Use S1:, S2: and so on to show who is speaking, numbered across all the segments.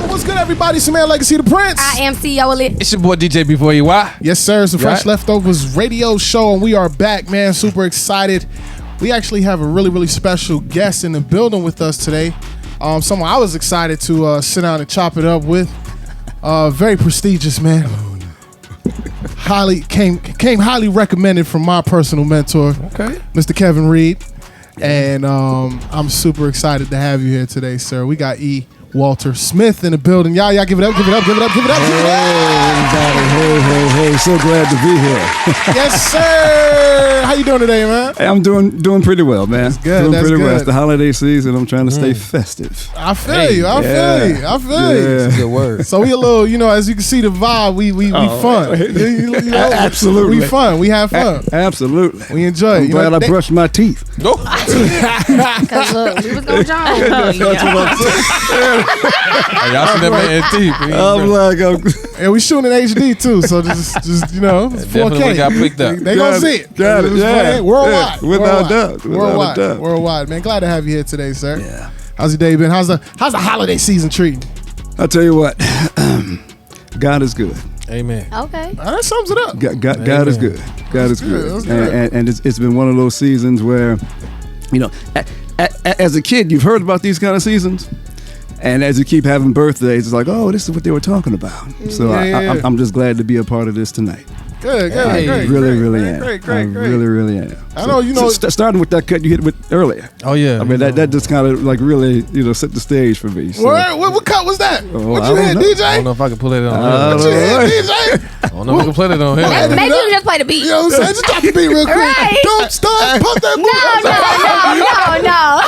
S1: What's good, everybody? It's your man, Legacy the Prince.
S2: I am CEO AALIYAH.
S3: It's your boy DJ B4EY.
S1: Yes, sir. It's the Fresh Leftovers Radio Show, and we are back, man. Super excited. We actually have a really, really special guest in the building with us today. Someone I was excited to sit down and chop it up with. Very prestigious, man. Came highly recommended from my personal mentor, Mr. Kevin Reed. And I'm super excited to have you here today, sir. We got E. Walter Smith in the building. Y'all give it up, give it up, give it up, give it up.
S4: Hey, so glad to be here.
S1: Yes, sir. How you doing today, man?
S4: Hey, I'm doing pretty well, man.
S1: That's good.
S4: Doing
S1: that's
S4: pretty
S1: good.
S4: well. It's the holiday season. I'm trying to stay festive.
S1: I feel you. I feel you.
S3: That's a good word.
S1: So we a little, as you can see the vibe, we fun.
S4: Absolutely.
S1: We fun. We have fun.
S4: Absolutely.
S1: We enjoy it.
S4: I'm glad I brushed my teeth.
S3: No.
S2: Because look, we was going to jump.
S4: That's what I'm saying.
S3: Hey, y'all see that man teeth.
S4: I'm like,
S1: And we shooting in HD too, so just it's 4K.
S3: Definitely got picked up.
S1: They gonna see it.
S4: Got it. Yeah.
S1: Worldwide.
S4: Yeah. Without doubt.
S1: Worldwide, man. Glad to have you here today, sir.
S4: Yeah.
S1: How's your day been? How's the holiday season treating?
S4: I'll tell you what. God is good.
S3: Amen.
S2: Okay.
S1: That sums it up.
S4: God is good. God is good. And it's been one of those seasons where, as a kid, you've heard about these kind of seasons. And as you keep having birthdays, it's like, oh, this is what they were talking about. So I'm just glad to be a part of this tonight.
S1: Good.
S4: I really am.
S1: Great.
S4: I really am.
S1: I know,
S4: starting with that cut you hit with earlier.
S3: Oh, yeah.
S4: I mean, that just kind of like really, set the stage for me. So.
S1: What cut was that? What you hit, DJ?
S3: I don't know if I can pull it on
S1: What you hit, DJ?
S3: I don't know if I can play it on here.
S2: Maybe you just play the beat.
S1: You know what I'm saying? Just drop the beat real quick.
S2: Right.
S1: Don't stop. Pump that
S2: No.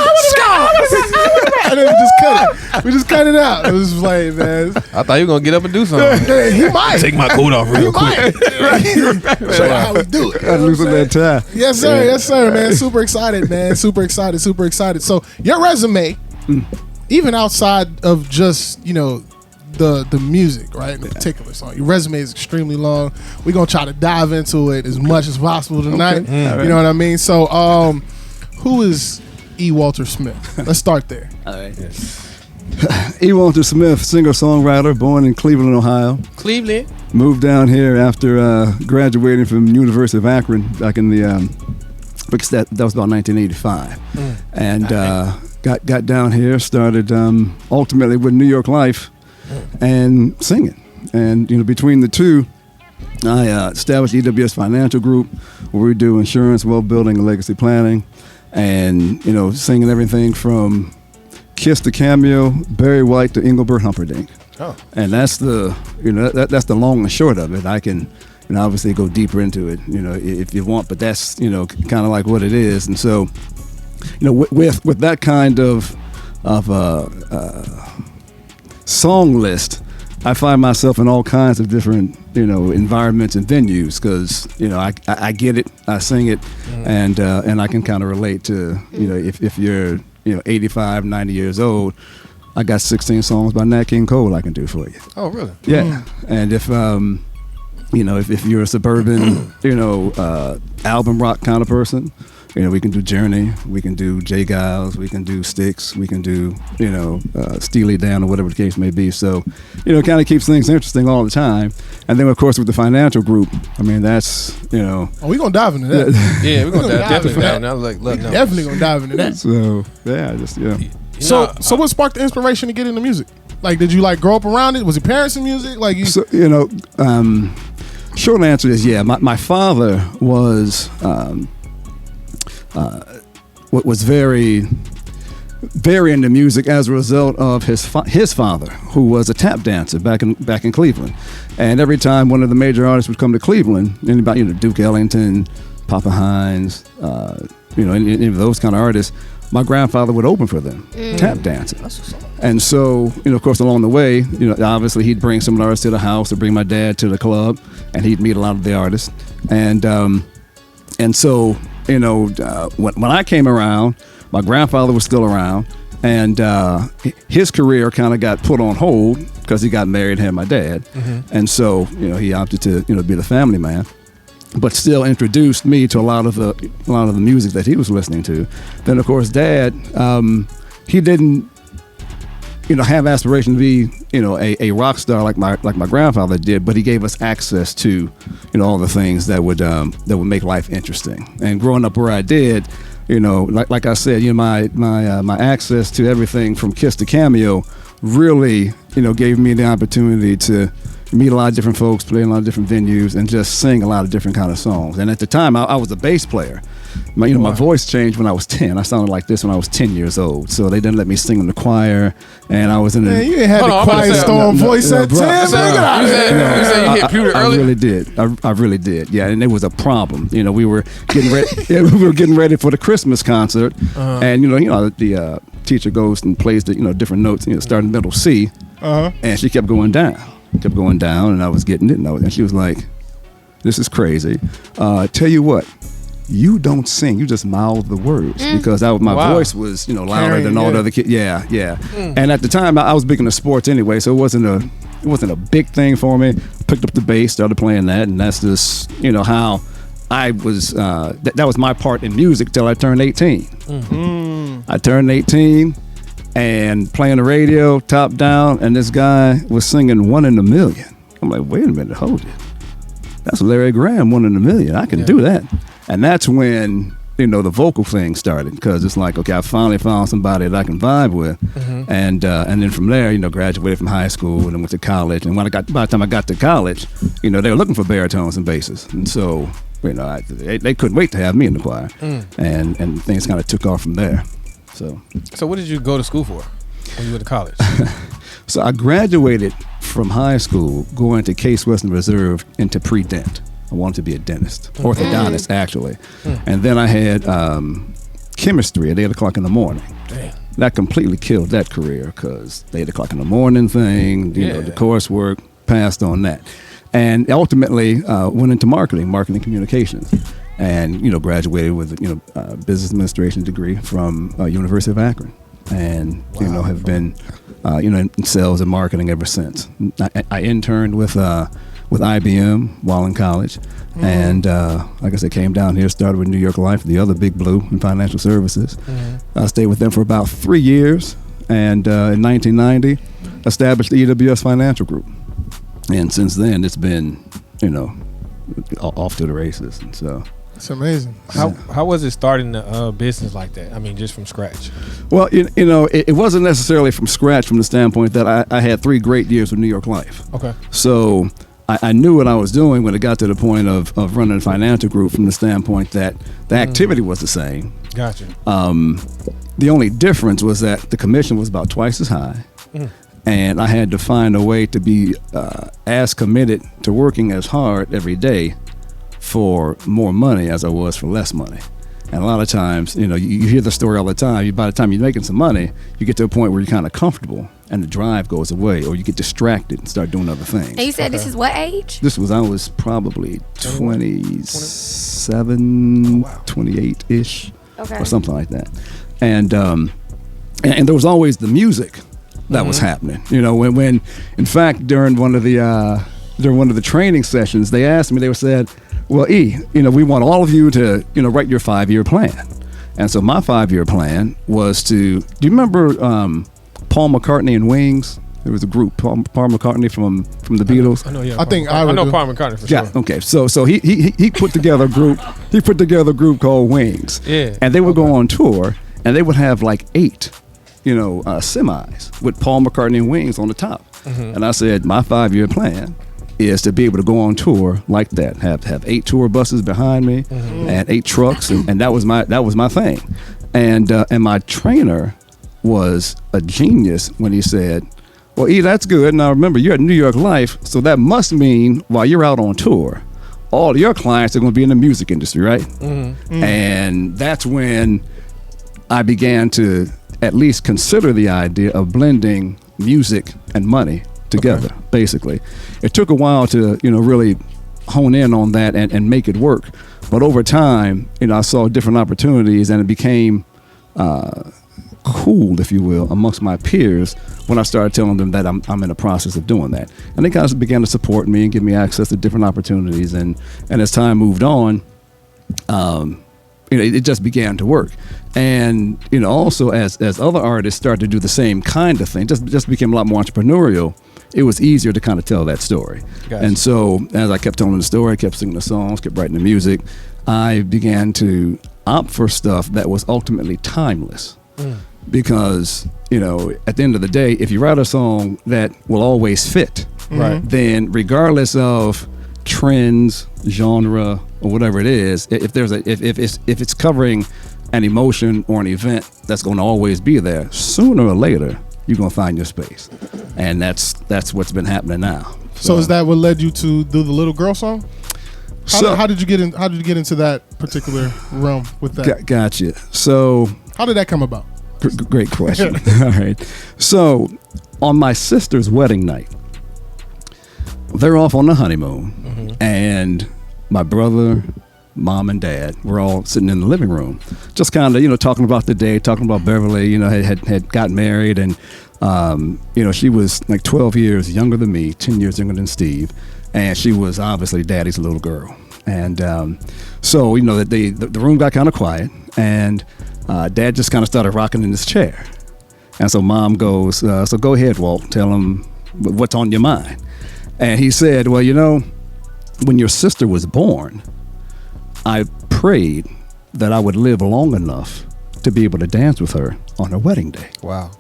S1: And then we just cut it. We just cut it out. It was like, man.
S3: I thought you were going to get up and do something.
S1: He might.
S3: Take my coat off real quick.
S1: Show you how we do it.
S4: Gotta loosen that tie.
S1: Yes, sir, man. Super excited, man. Super excited. So your resume, even outside of just, the music, right, in particular song, your resume is extremely long. We're going to try to dive into it as much as possible tonight.
S4: Okay.
S1: You know what I mean? So who is E. Walter Smith? Let's start there.
S4: All right. E. Walter Smith, singer-songwriter, born in Cleveland, Ohio.
S3: Cleveland.
S4: Moved down here after graduating from University of Akron back in the, because that was about 1985. And got down here, started ultimately with New York Life and singing. And, between the two, I established EWS Financial Group, where we do insurance, wealth building, and legacy planning. And, singing everything from Kiss to Cameo, Barry White to Engelbert Humperdinck. Oh. And that's the, that's the long and short of it. I can, obviously go deeper into it, if you want, but that's, kind of like what it is. And so, with that kind of song list, I find myself in all kinds of different, environments and venues because, I get it, I sing it, and I can kind of relate to, if you're, 85, 90 years old, I got 16 songs by Nat King Cole I can do for you.
S3: Oh, really?
S4: Yeah. And if, if you're a suburban, album rock kind of person, we can do Journey, we can do Jay Giles, we can do Styx, we can do, Steely Dan or whatever the case may be. So, it kind of keeps things interesting all the time. And then, of course, with the financial group, I mean, that's,
S1: Oh, we're going to dive into that.
S3: Yeah, we're going to dive into that. I was like, look, no.
S1: Definitely going to dive into that.
S4: So, yeah,
S1: So what sparked the inspiration to get into music? Like, did you, grow up around it? Was your parents in music? Like, you...
S4: So, short answer is, yeah. My father was very, very into music as a result of his father, who was a tap dancer back in Cleveland. And every time one of the major artists would come to Cleveland, anybody, Duke Ellington, Papa Hines, any of those kind of artists, my grandfather would open for them, tap dancing. And so, of course, along the way, obviously he'd bring some of the artists to the house or bring my dad to the club, and he'd meet a lot of the artists. And so, when I came around, my grandfather was still around, and his career kind of got put on hold because he got married and had my dad. And so, he opted to, be the family man, but still introduced me to a lot of the music that he was listening to. Then, of course, Dad, he didn't have aspiration to be, a rock star like my grandfather did, but he gave us access to, all the things that would make life interesting. And growing up where I did, like I said, my access to everything from Kiss to Cameo really, gave me the opportunity to meet a lot of different folks, play in a lot of different venues, and just sing a lot of different kind of songs. And at the time, I was a bass player. My voice changed when I was 10. I sounded like this when I was 10 years old. So they didn't let me sing in the choir, and I was in the...
S1: Man, you ain't had the quiet storm voice at 10, man. Get out of here.
S3: You said you hit puberty early?
S4: I really did. I really did. Yeah, and it was a problem. We were getting ready. We were getting ready for the Christmas concert, and the teacher goes and plays the different notes. Starting middle C, and she kept going down, and I was getting it, and she was like, "This is crazy. Tell you what." You don't sing. You just mouth the words because my voice was, louder than all the other kids. Yeah. And at the time, I was big into sports anyway, so it wasn't a big thing for me. Picked up the bass, started playing that, and that's just how I was. That was my part in music till I turned 18. I turned 18 and playing the radio, top down, and this guy was singing "One in a Million." I'm like, wait a minute, hold it. That's Larry Graham, "One in a Million." I can do that. And that's when, the vocal thing started, because it's like, okay, I finally found somebody that I can vibe with. And then from there, graduated from high school and then went to college. And by the time I got to college, they were looking for baritones and basses. And so, they couldn't wait to have me in the choir. And things kind of took off from there. So
S3: what did you go to school for when you went to college?
S4: So I graduated from high school going to Case Western Reserve into pre-dent. I wanted to be a dentist, orthodontist actually. And then I had chemistry at 8 o'clock in the morning.
S3: Damn.
S4: That completely killed that career because the 8 o'clock in the morning thing, the coursework, passed on that. And ultimately went into marketing communications. And, graduated with, a business administration degree from University of Akron. And, have been, in sales and marketing ever since. I interned with IBM while in college. And like I said, came down here, started with New York Life, the other big blue in financial services. I stayed with them for about 3 years. And in 1990, established the EWS Financial Group. And since then, it's been, off to the races. And so...
S1: It's amazing.
S3: How was it starting a business like that? I mean, just from scratch.
S4: Well, it wasn't necessarily from scratch from the standpoint that I had 3 great years with New York Life. Okay. So I knew what I was doing when it got to the point of running a financial group from the standpoint that the activity was the same.
S3: Gotcha.
S4: The only difference was that the commission was about twice as high. And I had to find a way to be as committed to working as hard every day for more money as I was for less money. And a lot of times, you hear the story all the time. By the time you're making some money, you get to a point where you're kind of comfortable and the drive goes away, or you get distracted and start doing other things.
S2: And you said this is what age?
S4: I was probably 27, 28-ish, or something like that. And there was always the music that was happening. When in fact, during one of the training sessions, they asked me, they said, well, E, we want all of you to, write your 5-year plan. And so my 5-year plan was do you remember Paul McCartney and Wings? There was a group, Paul McCartney from the Beatles.
S3: I know, yeah.
S1: I
S3: know Paul McCartney for sure.
S4: Yeah, okay. So he put together a group. He put together a group called Wings. Yeah. And they would go on tour, and they would have like 8, semis with Paul McCartney and Wings on the top. And I said, my 5-year plan is to be able to go on tour like that, have 8 tour buses behind me and 8 trucks, and that was my thing. And my trainer was a genius when he said, well, E, that's good. Now remember, you're at New York Life, so that must mean while you're out on tour, all your clients are going to be in the music industry, right? And that's when I began to at least consider the idea of blending music and money together, basically. It took a while to, really hone in on that and make it work. But over time, I saw different opportunities, and it became cool, if you will, amongst my peers when I started telling them that I'm in the process of doing that. And they kind of began to support me and give me access to different opportunities. And as time moved on, it just began to work. And also as other artists started to do the same kind of thing, just became a lot more entrepreneurial. It was easier to kind of tell that story.
S3: Gotcha.
S4: And so as I kept telling the story, I kept singing the songs, kept writing the music, I began to opt for stuff that was ultimately timeless. Because, at the end of the day, if you write a song that will always fit,
S3: Right.
S4: then regardless of trends, genre, or whatever it is, if it's covering an emotion or an event that's going to always be there, sooner or later you're going to find your space. And that's what's been happening now.
S1: So is that what led you to do the Little Girl song? How did you get into that particular realm with that?
S4: Gotcha. So
S1: how did that come about?
S4: Great question. All right. So on my sister's wedding night, they're off on the honeymoon, and my brother, mom, and dad were all sitting in the living room, just kind of talking about the day, talking about Beverly. Had gotten married, and she was like 12 years younger than me, 10 years younger than Steve, and she was obviously daddy's little girl. And so the room got kind of quiet, and dad just kind of started rocking in his chair. And so mom goes, so go ahead, Walt, tell him what's on your mind. And he said, well, when your sister was born, I prayed that I would live long enough to be able to dance with her on her wedding day.
S3: Wow.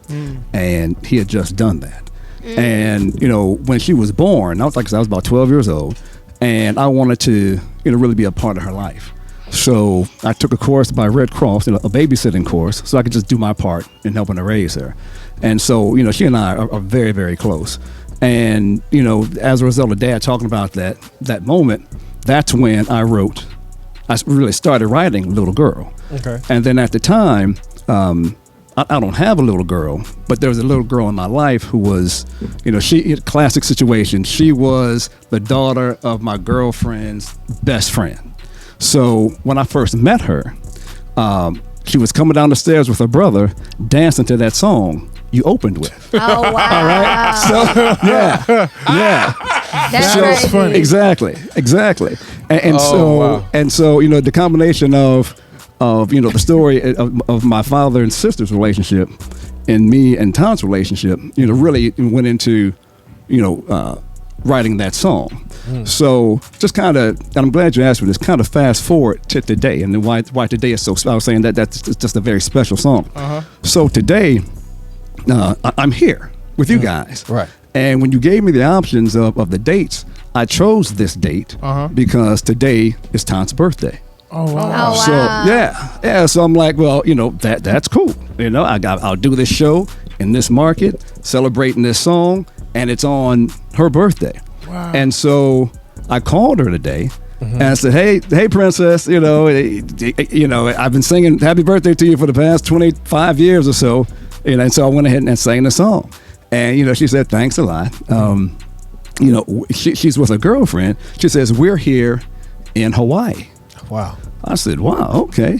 S4: And he had just done that. And, when she was born, I was about 12 years old, and I wanted to, really be a part of her life. So I took a course by Red Cross, a babysitting course, so I could just do my part in helping to raise her. And so, she and I are very, very close. And, as a result of dad talking about that moment, that's when I really started writing Little Girl.
S3: Okay.
S4: And then at the time, I don't have a little girl, but there was a little girl in my life who was, classic situation. She was the daughter of my girlfriend's best friend. So when I first met her, she was coming down the stairs with her brother, dancing to that song you opened with.
S2: Oh, wow.
S4: All right. So yeah.
S2: That's
S1: So
S2: crazy.
S1: funny.
S4: Exactly. And so the combination of the story of my father and sister's relationship and me and Tom's relationship, really went into writing that song. So just kind of, and I'm glad you asked me this, kind of fast forward to today, and then why today is so. I was saying that's just a very special song. So today, I'm here with you guys.
S3: Right.
S4: And when you gave me the options of the dates, I chose this date because today is Tom's birthday.
S1: Oh wow.
S2: Oh,
S4: So
S2: wow.
S4: so I'm like, well, that's cool. I'll do this show in this market, celebrating this song, and it's on her birthday.
S1: Wow.
S4: And so I called her today and I said, hey, princess, I've been singing happy birthday to you for the past 25 years or so. And so I went ahead and sang the song. And, she said, thanks a lot. She's with a girlfriend. She says, we're here in Hawaii.
S3: Wow.
S4: I said, wow, okay.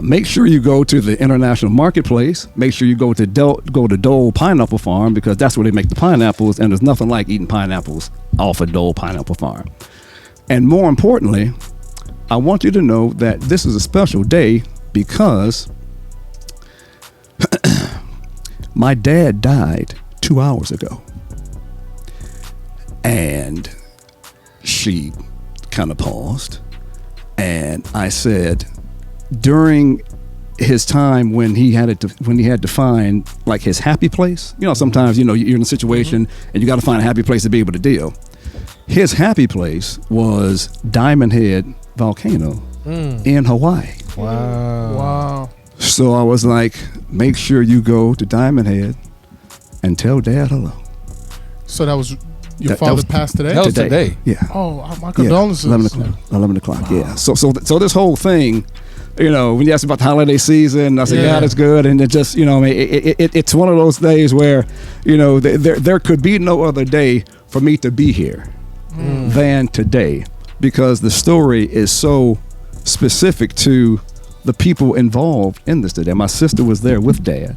S4: Make sure you go to the international marketplace. Make sure you go to Dole Pineapple Farm, because that's where they make the pineapples, and there's nothing like eating pineapples off of Dole Pineapple Farm. And more importantly, I want you to know that this is a special day because my dad died 2 hours ago. And she kind of paused, and I said, during his time when he had to find like his happy place, sometimes you're in a situation and you got to find a happy place to be able to deal. His happy place was Diamond Head volcano in Hawaii.
S3: Wow.
S1: Wow.
S4: So I was like, make sure you go to Diamond Head and tell Dad hello.
S1: So that was your
S4: That
S1: father
S4: was-
S1: passed today?
S3: That was today.
S4: Yeah.
S1: Oh, my condolences.
S4: 11 o'clock. Yeah. So this whole thing, when you ask about the holiday season, I said,
S1: Yeah.
S4: God is good, and it just, it's one of those days where, there could be no other day for me to be here than today, because the story is so specific to the people involved in this today. My sister was there with Dad,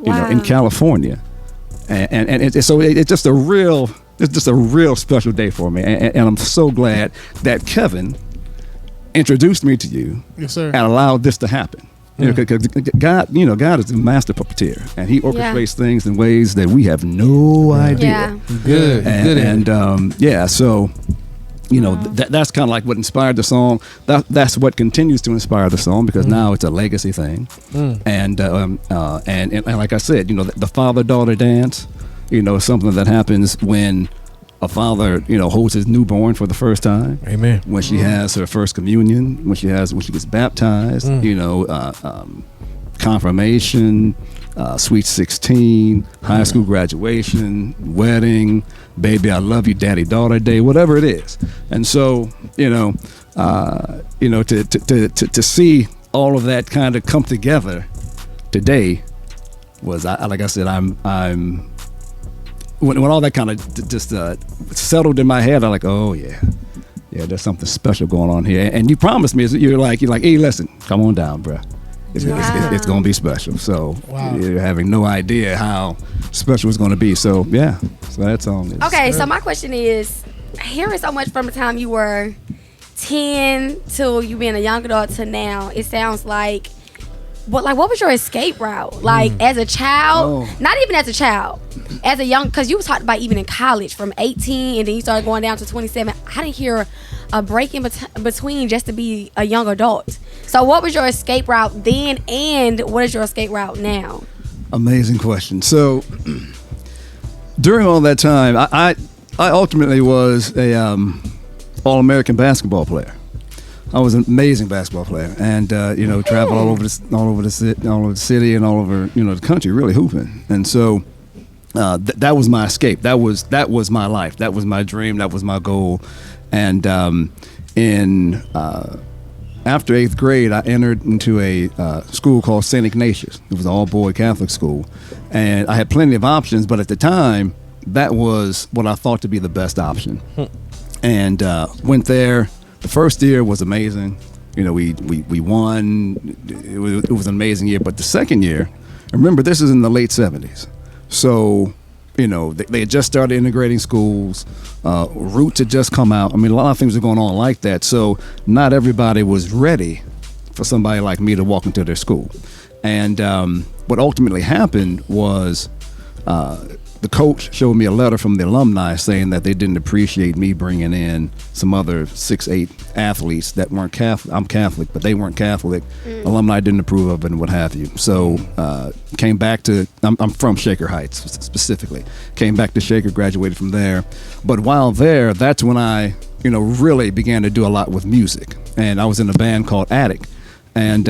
S4: in California, and it's just a real special day for me, and I'm so glad that Kevin introduced me to you
S1: Yes, sir.
S4: and allowed this to happen. Because God is the master puppeteer, and He orchestrates things in ways that we have no idea.
S5: Yeah.
S3: Good.
S4: So that's kind of like what inspired the song. That's what continues to inspire the song, because now it's a legacy thing. And like I said, the father-daughter dance, is something that happens when a father, holds his newborn for the first time.
S3: Amen.
S4: When she has her first communion, when she gets baptized, confirmation, sweet 16, high school graduation, wedding, baby I love you, daddy daughter day, whatever it is. And so, to see all of that kind of come together today was, like I said, I'm when all that kind of just settled in my head, I'm like, oh yeah, there's something special going on here. And you promised me, you're like, hey, listen, come on down, bro. It's going to be special. So you're having no idea how special it's going to be. So yeah, so that song is.
S5: Okay, so my question is, hearing so much from the time you were 10 till you being a young adult to now, it sounds like. What was your escape route? Like as a child, not even as a child, as a young, because you was talking about even in college from 18 and then you started going down to 27. I didn't hear a break in between just to be a young adult. So what was your escape route then, and what is your escape route now?
S4: Amazing question. So during all that time, I ultimately was a All-American basketball player. I was an amazing basketball player, and traveled all over the city and all over the country, really hooping. And so that was my escape. That was my life. That was my dream. That was my goal. And after 8th grade, I entered into a school called St. Ignatius. It was an all-boy Catholic school, and I had plenty of options. But at the time, that was what I thought to be the best option. And went there. The first year was amazing. We won. It was an amazing year. But the second year, remember, this is in the late 70s. So, they had just started integrating schools. Roots had just come out. I mean, a lot of things were going on like that. So not everybody was ready for somebody like me to walk into their school. And what ultimately happened was the coach showed me a letter from the alumni saying that they didn't appreciate me bringing in some other 6'8" athletes that weren't Catholic. I'm Catholic, but they weren't Catholic. Alumni didn't approve of it and what have you. So came back to, I'm from Shaker Heights specifically. Came back to Shaker, graduated from there. But while there, that's when I, really began to do a lot with music. And I was in a band called Attic. And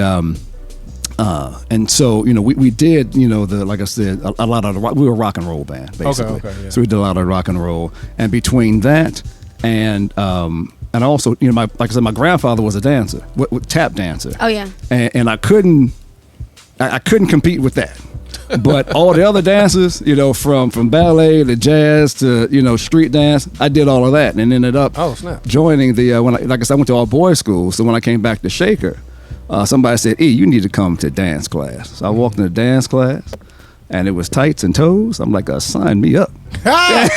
S4: so, we did, like I said, a lot of we were a rock and roll band, basically.
S3: Okay, yeah.
S4: So we did a lot of rock and roll. And between that and also, like I said, my grandfather was a dancer, tap dancer.
S5: Oh, yeah.
S4: And I couldn't compete with that. But all the other dances, from ballet to jazz to, street dance, I did all of that and ended up joining the, like I said, I went to all boys school. So when I came back to Shaker, somebody said, you need to come to dance class. So I walked into dance class, and it was tights and toes. I'm like, sign me up.
S5: Oh,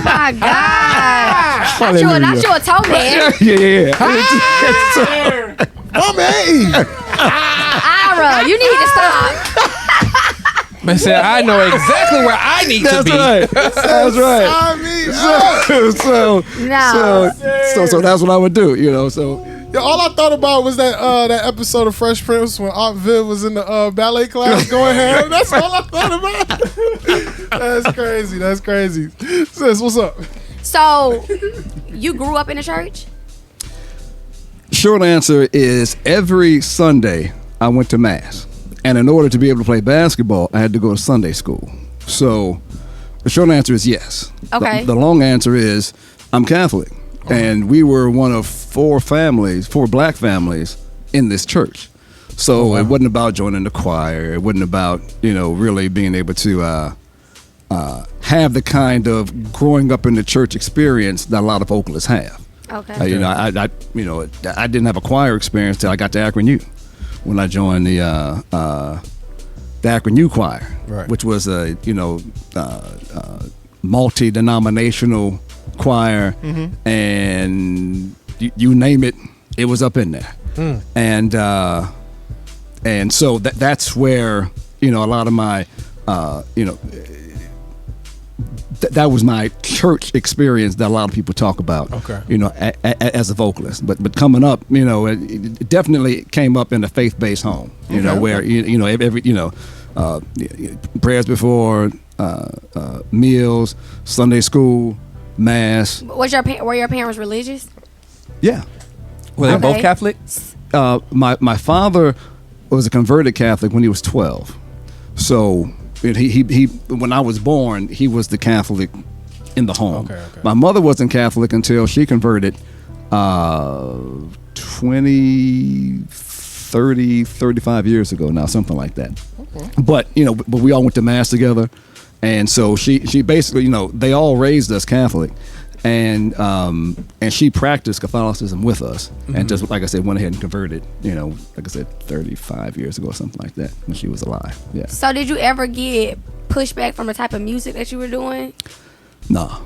S5: my God. Not you a toe man.
S4: Yeah.
S5: Ira, you need to stop.
S3: Man said, I know exactly where I need to be.
S4: Right. That's right. So that's what I would do, so...
S1: Yeah, all I thought about was that episode of Fresh Prince when Aunt Viv was in the ballet class going ham. That's all I thought about. That's crazy. Sis, what's up?
S5: So, you grew up in a church?
S4: Short answer is every Sunday I went to Mass. And in order to be able to play basketball, I had to go to Sunday school. So the short answer is yes.
S5: Okay.
S4: The long answer is I'm Catholic. And we were one of four black families in this church. So it wasn't about joining the choir. It wasn't about, really being able to have the kind of growing up in the church experience that a lot of vocalists have.
S5: Okay.
S4: I didn't have a choir experience till I got to Akron U when I joined the Akron U choir,
S3: right,
S4: which was a multi-denominational choir, and you name it, it was up in there. And so that's where, you know, a lot of my, you know, that was my church experience that a lot of people talk about.
S3: Okay.
S4: You know, as a vocalist, but coming up, you know, it definitely came up in a faith-based home. You know, where you know every you know, prayers before meals, Sunday school, mass.
S5: Were your parents religious?
S4: Yeah.
S2: Were they
S5: Okay.
S2: both Catholic?
S4: My father was a converted Catholic when he was 12. So he when I was born, he was the Catholic in the home.
S3: Okay.
S4: My mother wasn't Catholic until she converted 35 years ago now, something like that. Okay. But you know, but we all went to mass together, and so she basically, you know, they all raised us Catholic. And she practiced Catholicism with us, and just like I said, went ahead and converted. You know, like I said, 35 years ago, or something like that, when she was alive. Yeah.
S5: So did you ever get pushback from the type of music that you were doing?
S4: No,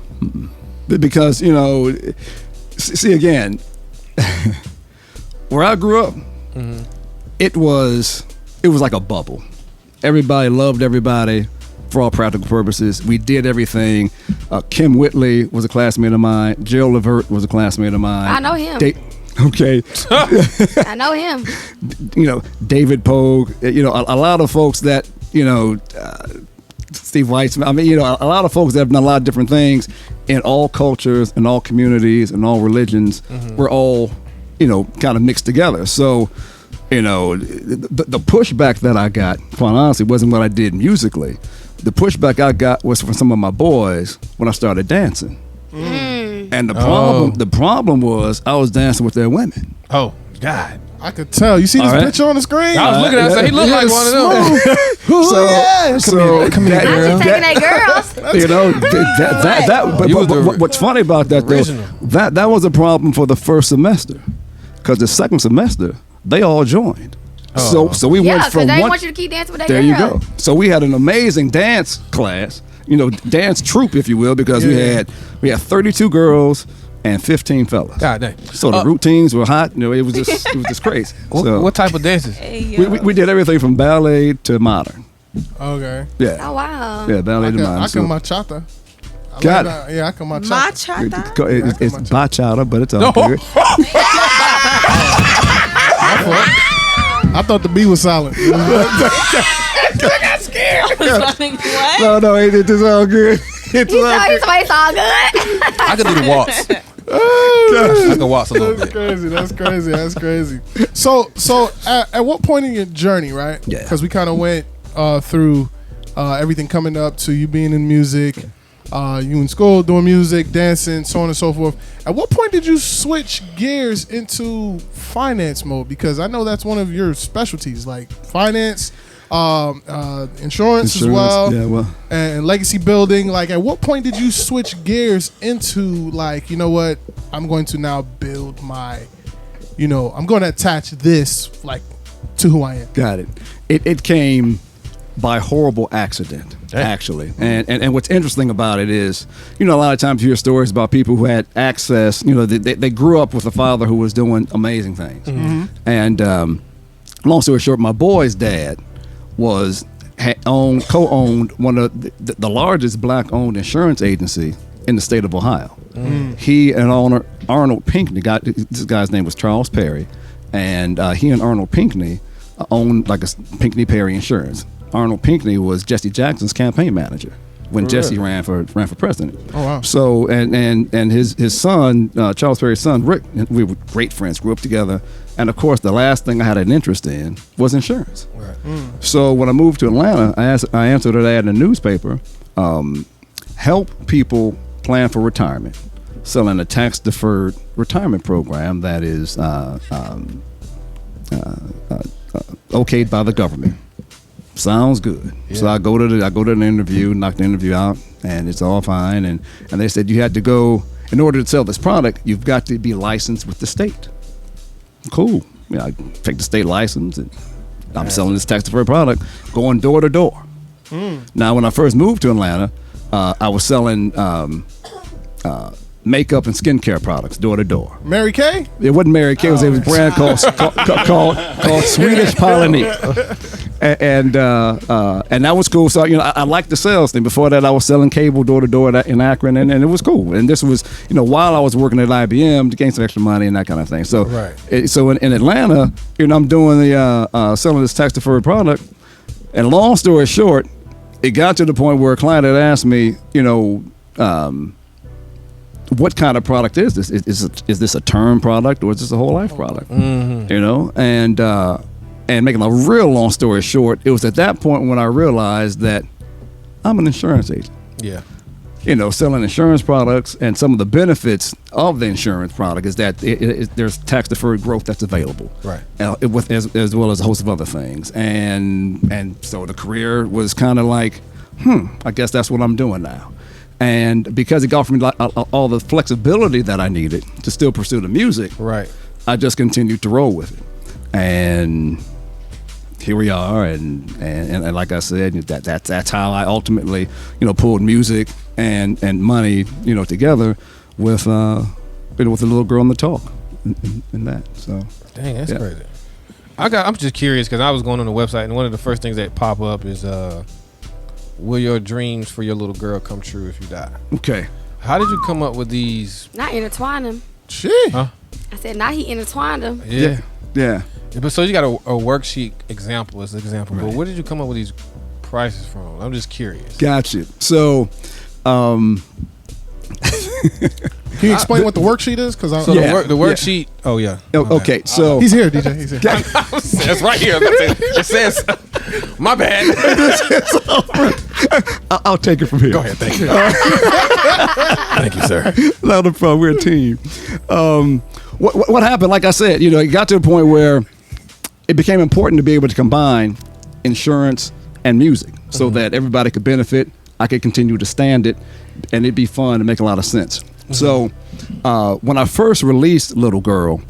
S4: because you know, see again, where I grew up, it was like a bubble. Everybody loved everybody. For all practical purposes, we did everything. Kim Whitley was a classmate of mine. Jill Levert was a classmate of mine.
S5: I know him.
S4: Okay.
S5: I know him.
S4: You know, David Pogue. You know, a lot of folks that, you know, Steve Weitzman. I mean, you know, a lot of folks that have done a lot of different things in all cultures, in all communities, in all religions. We're all, you know, kind of mixed together. So, you know, the pushback that I got, quite honestly, wasn't what I did musically. The pushback I got was from some of my boys when I started dancing. And the problem was I was dancing with their women.
S3: Oh, God.
S1: I could tell. You see this picture on the screen?
S3: I was looking at it, so he looked like one of them.
S4: Come here,
S5: I
S4: girl.
S5: just taking that girls.
S4: You know, but what's funny about that
S3: original.
S4: though, that was a problem for the first semester, because the second semester they all joined. So we
S5: Yeah,
S4: went
S5: because
S4: from
S5: they
S4: one.
S5: want you to keep dancing with that
S4: There
S5: girl.
S4: you go. So we had an amazing dance class, you know, dance troupe, if you will, because we had 32 girls and 15 fellas.
S3: God dang.
S4: So the routines were hot. You know, it was just crazy. So
S3: What type of dances?
S4: we did everything from ballet to modern.
S1: Okay.
S4: Yeah.
S5: Oh, wow.
S4: Yeah, ballet to modern.
S1: I
S4: So-
S1: can machata.
S4: Got
S1: it. Yeah, I can machata.
S6: Machata.
S4: It's bachata, but it's all good.
S1: I thought the B was silent.
S6: What?
S4: No, it's all good.
S5: He's all good.
S3: I could do the waltz. I can waltz a little bit.
S1: That's crazy. So at what point in your journey, right?
S4: Yeah.
S1: Because we kind of went through everything coming up to you being in music, you in school doing music, dancing, so on and so forth. At what point did you switch gears into finance mode? Because I know that's one of your specialties, like finance, insurance as well, and legacy building. Like, at what point did you switch gears into, like, you know what, I'm going to now build my, you know, I'm going to attach this, like, to who I am?
S4: Got it. It came by horrible accident, actually. And what's interesting about it is, you know, a lot of times you hear stories about people who had access, you know, they grew up with a father who was doing amazing things. And long story short, my boy's dad co-owned one of the largest black-owned insurance agency in the state of Ohio. He and Arnold Pinckney, this guy's name was Charles Perry, and he and Arnold Pinckney owned like a Pinckney Perry Insurance. Arnold Pinckney was Jesse Jackson's campaign manager when Jesse ran for president.
S1: Oh, wow.
S4: So and his son, Charles Perry's son, Rick, and we were great friends, grew up together. And of course, the last thing I had an interest in was insurance.
S3: Right.
S4: So when I moved to Atlanta, I answered an ad in the newspaper, help people plan for retirement, selling a tax-deferred retirement program that is okayed by the government. Sounds good. Yeah. So I go to the interview, knock the interview out, and it's all fine. And they said you had to go, in order to sell this product, you've got to be licensed with the state. Cool. I take the state license, and I'm selling this tax-deferred product, going door to door. Now, when I first moved to Atlanta, I was selling makeup and skincare products door to door.
S1: Mary Kay?
S4: It wasn't Mary Kay. It was a brand called Swedish Polynesian. And that was cool. So I liked the sales thing. Before that, I was selling cable door to door in Akron, and it was cool. And this was while I was working at IBM to gain some extra money and that kind of thing. So so in Atlanta, I'm doing the selling this tax deferred product. And long story short, it got to the point where a client had asked me, what kind of product is this? Is this a term product or is this a whole life product? And making a real long story short, it was at that point when I realized that I'm an insurance agent.
S3: Yeah.
S4: Selling insurance products, and some of the benefits of the insurance product is that there's tax deferred growth that's available,
S3: right?
S4: As well as a host of other things, and so the career was kind of like, I guess that's what I'm doing now. And because it offered me all the flexibility that I needed to still pursue the music,
S3: right?
S4: I just continued to roll with it, and here we are. And like I said, that's how I ultimately, pulled music and money, together with a little girl on the talk, and that. So
S3: dang, that's crazy. I'm just curious because I was going on the website, and one of the first things that pop up is will your dreams for your little girl come true if you die?
S4: Okay.
S3: How did you come up with these?
S5: Not intertwine them.
S1: Shit.
S3: Huh?
S5: I said, not he intertwined them.
S4: Yeah.
S3: But so you got a worksheet example as an example,
S4: Right.
S3: but where did you come up with these prices from? I'm just curious.
S4: Gotcha. So,
S1: Can you explain what the worksheet is? Because
S3: So the worksheet. Oh yeah.
S4: Okay. So
S1: he's here, DJ. He's here.
S3: That's right here. It says, my bad.
S4: I'll take it from here.
S3: Go ahead. Thank you. Thank you, sir.
S4: Not a problem. We're a team. What happened? Like I said, it got to a point where it became important to be able to combine insurance and music so that everybody could benefit. I could continue to stand it, and it'd be fun and make a lot of sense. So when I first released Little Girl,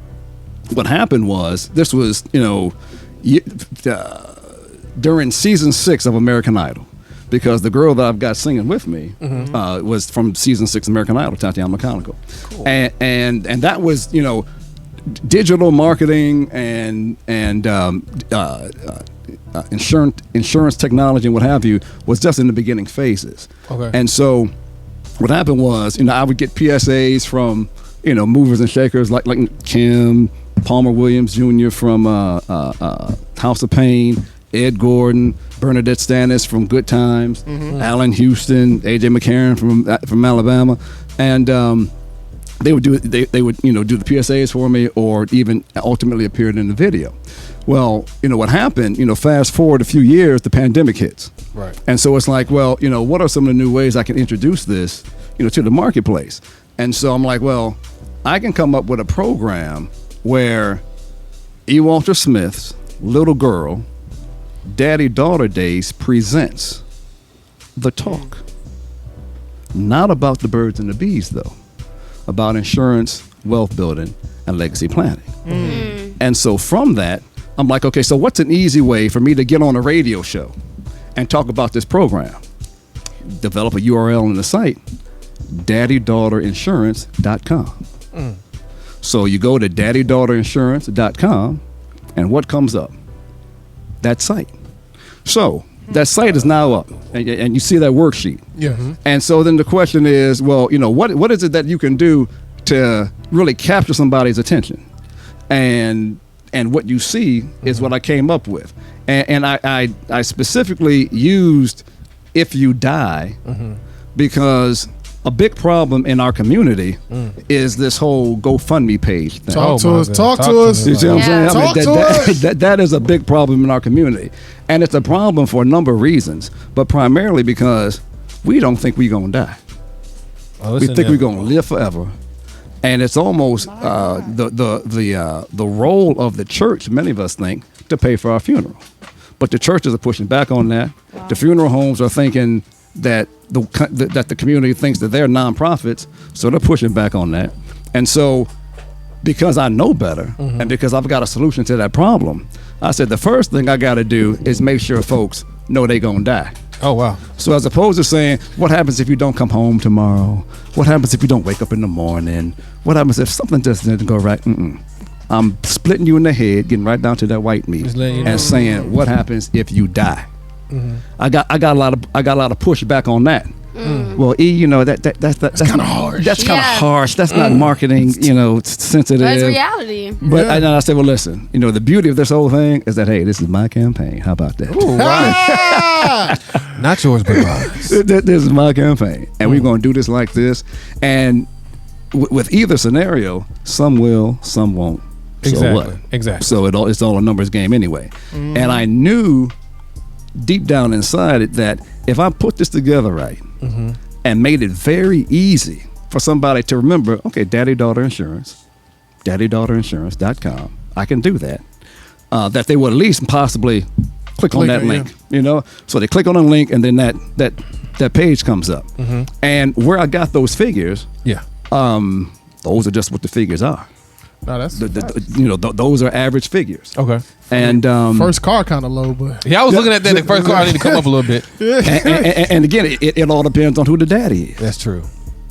S4: what happened was this was, during season 6 of American Idol, because the girl that I've got singing with me was from season 6 American Idol, Tatiana McConigal. Cool. And that was, digital marketing and insurance technology and what have you was just in the beginning phases. Okay. And so what happened was, I would get PSAs from, movers and shakers like Kim, Palmer Williams Jr. from House of Pain, Ed Gordon, Bernadette Stanis from Good Times, Allen Houston, AJ McCarron from Alabama, and they would do the PSAs for me, or even ultimately appeared in the video. Well, what happened? Fast forward a few years, the pandemic hits,
S3: right?
S4: And so it's like, well, what are some of the new ways I can introduce this, to the marketplace? And so I'm like, well, I can come up with a program where E. Walter Smith's Little Girl, Daddy-Daughter Days presents The Talk. Not about the birds and the bees, though. About insurance, wealth building, and legacy planning. And so from that, I'm like, okay, so what's an easy way for me to get on a radio show and talk about this program? Develop a URL on the site, daddydaughteriinsurance.com. So you go to daddydaughteriinsurance.com, and what comes up? That site. So that site is now up, and you see that worksheet.
S1: Yeah.
S4: And so then the question is, well, what is it that you can do to really capture somebody's attention? And what you see is what I came up with. And I specifically used If You Die because a big problem in our community is this whole GoFundMe page thing.
S1: Talk to us.
S4: You see what I'm saying?
S1: Talk to us.
S4: That is a big problem in our community. And it's a problem for a number of reasons, but primarily because we don't think we're going to die. We think we're going to live forever. And it's almost the role of the church, many of us think, to pay for our funeral. But the churches are pushing back on that. Wow. The funeral homes are thinking that the community thinks that they're nonprofits, so they're pushing back on that. And so, because I know better, and because I've got a solution to that problem, I said the first thing I got to do is make sure folks know they gonna die.
S3: Oh, wow.
S4: So as opposed to saying, what happens if you don't come home tomorrow? What happens if you don't wake up in the morning? What happens if something just didn't go right? I'm splitting you in the head, getting right down to that white meat, and saying, what happens if you die? I got a lot of pushback on that. Well, E, that's
S1: kind of harsh.
S4: That's kind of harsh. That's not marketing, sensitive.
S5: That's reality.
S4: But I said, well, listen, the beauty of this whole thing is that, hey, this is my campaign. How about that?
S3: Ooh, right. Not yours, but mine.
S4: This is my campaign, and we're going to do this like this. And with either scenario, some will, some won't.
S3: Exactly.
S4: So what?
S3: Exactly.
S4: So it's all a numbers game anyway. And I knew deep down inside it that if I put this together right and made it very easy for somebody to remember, okay, daddy daughter insurance, daddydaughter.insurance.com, I can do that. That they would at least possibly click on that link, So they click on a link, and then that page comes up. And where I got those figures, those are just what the figures are.
S1: No, that's
S4: those are average figures.
S3: Okay.
S4: And
S1: first car kind of low, but
S3: I was looking at that. The first car I need to come up a little bit.
S4: and again, it all depends on who the daddy is.
S3: That's true.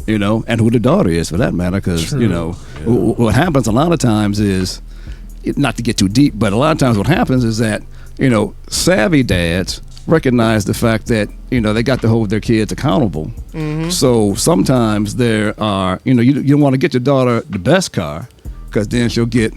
S4: And who the daughter is for that matter, because what happens a lot of times is, not to get too deep, but a lot of times what happens is that savvy dads recognize the fact that they got to hold their kids accountable. So sometimes there are you don't want to get your daughter the best car, because then she'll get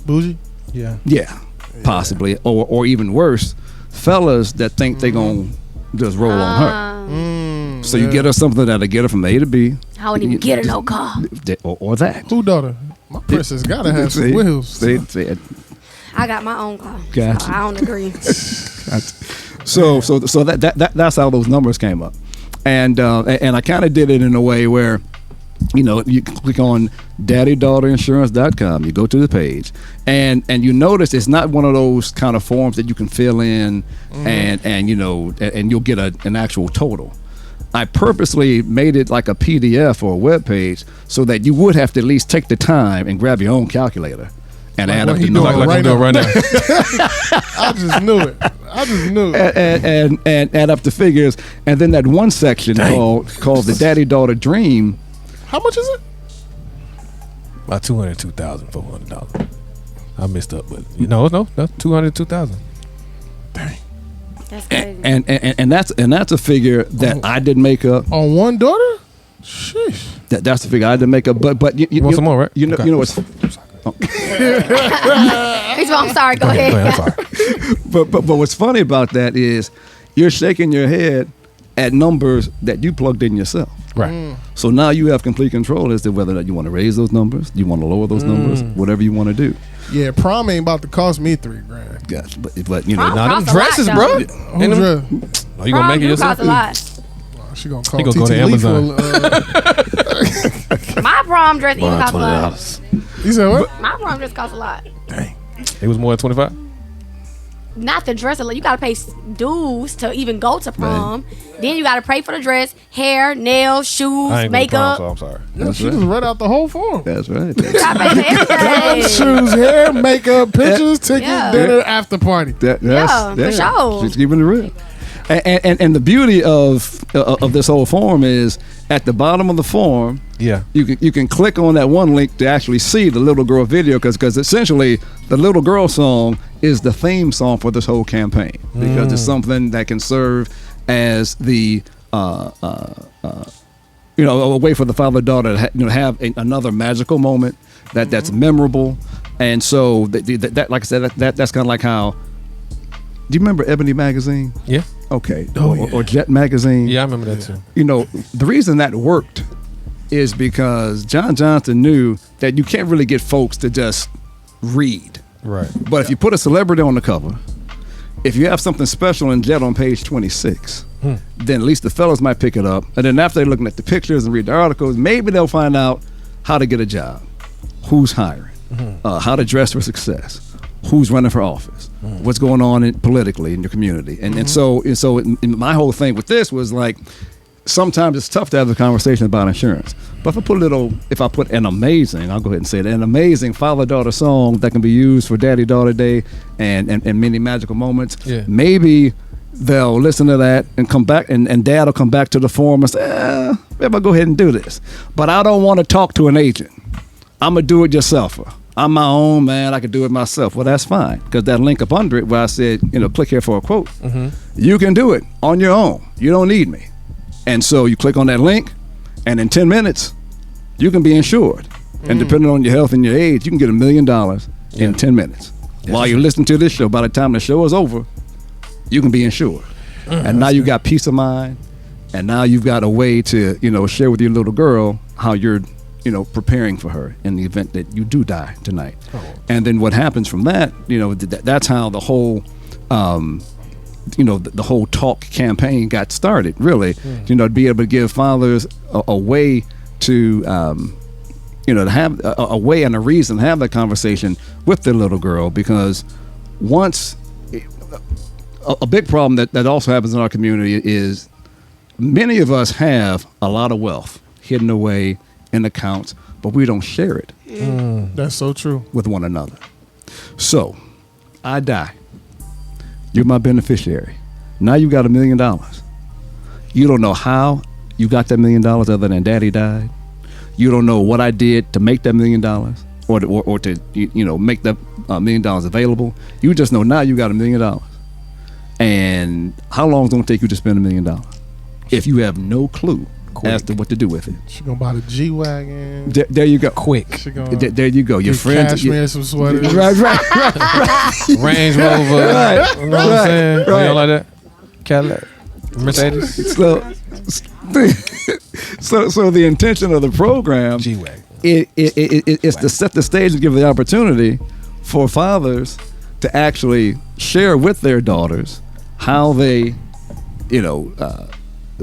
S1: bougie.
S4: Yeah, possibly, or even worse, fellas that think they gonna just roll on her. So you get her something that'll get her from A to B.
S5: I wouldn't even get her no car.
S4: Or that.
S1: Who daughter? My princess gotta have some wheels.
S4: I
S5: got my own car.
S4: Gotcha.
S5: So I don't agree.
S4: So that's how those numbers came up, and I kind of did it in a way where, you click on daddydaughter.insurance.com, you go to the page, and you notice it's not one of those kind of forms that you can fill in and you'll get an actual total. I purposely made it like a PDF or a web page so that you would have to at least take the time and grab your own calculator and add up the numbers.
S3: Like right now.
S1: I just knew it.
S4: And add up the figures, and then that one section called the daddy daughter dream.
S1: How much is it?
S3: About $202,400. I messed up, but no, $202,000.
S1: Dang.
S5: That's crazy.
S4: And that's a figure that I didn't make up
S1: on one daughter. Sheesh.
S4: That's the figure I didn't make up. But you
S3: want some more, right?
S4: You know what's.
S5: I'm sorry. Go ahead.
S3: I'm sorry.
S4: But what's funny about that is you're shaking your head at numbers that you plugged in yourself.
S3: Right.
S4: So now you have complete control as to whether or not you want to raise those numbers, you want to lower those numbers, whatever you want to do.
S1: Yeah, prom ain't about to cost me $3,000.
S4: Gotcha. But
S5: Prom
S3: now them
S5: costs a lot,
S3: dresses,
S5: though.
S3: bro.
S1: Who's
S3: You gonna make it yourself?
S5: Costs a lot.
S1: She gonna call
S3: He gonna
S1: TT
S3: go to
S1: Lee
S3: Amazon.
S5: My prom dress even costs a lot.
S1: You said what?
S5: My prom dress costs a lot.
S1: Dang.
S3: It was more than 25.
S5: Not the dress. You gotta pay dues to even go to prom. Then you gotta pay for the dress, hair, nails, shoes,
S3: I ain't
S5: makeup.
S3: Prom, so I'm sorry.
S1: Yeah, she just read out the whole form.
S4: That's right.
S5: You gotta pay for everything.
S1: Shoes, hair, makeup, pictures, tickets, dinner, after party.
S5: For sure.
S4: She's keeping it real. And the beauty of this whole form is at the bottom of the form, you can click on that one link to actually see the little girl video, because essentially the little girl song is the theme song for this whole campaign, because it's something that can serve as the a way for the father-daughter to have another magical moment that's memorable. And so that like I said, that's kind of like how. Do you remember Ebony magazine?
S3: Yeah.
S4: Okay. Or Jet magazine?
S3: Yeah, I remember that too.
S4: The reason that worked is because John Johnson knew that you can't really get folks to just read.
S3: Right.
S4: But if you put a celebrity on the cover, if you have something special in Jet on page 26, then at least the fellas might pick it up. And then after they're looking at the pictures and read the articles, maybe they'll find out how to get a job, who's hiring, how to dress for success, who's running for office, what's going on politically in your community. And so my whole thing with this was like, sometimes it's tough to have a conversation about insurance. But if I put an amazing, I'll go ahead and say it, an amazing father-daughter song that can be used for Daddy-Daughter Day and many magical moments, maybe they'll listen to that and come back, and dad will come back to the forum and say, maybe I'll go ahead and do this. But I don't want to talk to an agent. I'm going to do it yourselfer. I'm my own man. I can do it myself. Well, that's fine, because that link up under it where I said, click here for a quote. You can do it on your own. You don't need me. And so you click on that link, and in 10 minutes, you can be insured. And depending on your health and your age, you can get $1 million in 10 minutes. While you're listening to this show, by the time the show is over, you can be insured. And now you got peace of mind, and now you've got a way to, share with your little girl how you're preparing for her in the event that you do die tonight. And then what happens from that, that's how the whole, the whole talk campaign got started, really, to be able to give fathers a way to, to have a way and a reason to have that conversation with their little girl. Because once, a big problem that also happens in our community is many of us have a lot of wealth hidden away in accounts, but we don't share it.
S1: That's so true.
S4: With one another. So, I die. You're my beneficiary. Now you got $1 million. You don't know how you got that $1 million other than daddy died. You don't know what I did to make that $1 million or to make that $1 million available. You just know now you got $1 million. And how long is it going to take you to spend $1 million if you have no clue as to what to do with it?
S1: She gonna buy the G-Wagon.
S4: There you go.
S3: Quick.
S4: There you go. Your friends.
S1: Cashmere, some sweaters.
S4: Right.
S3: Range Rover.
S4: Right.
S3: You know what I'm saying? You don't like that? Cadillac. Mercedes.
S4: So the intention of the program
S3: G-Wagon.
S4: is to set the stage and give the opportunity for fathers to actually share with their daughters how they,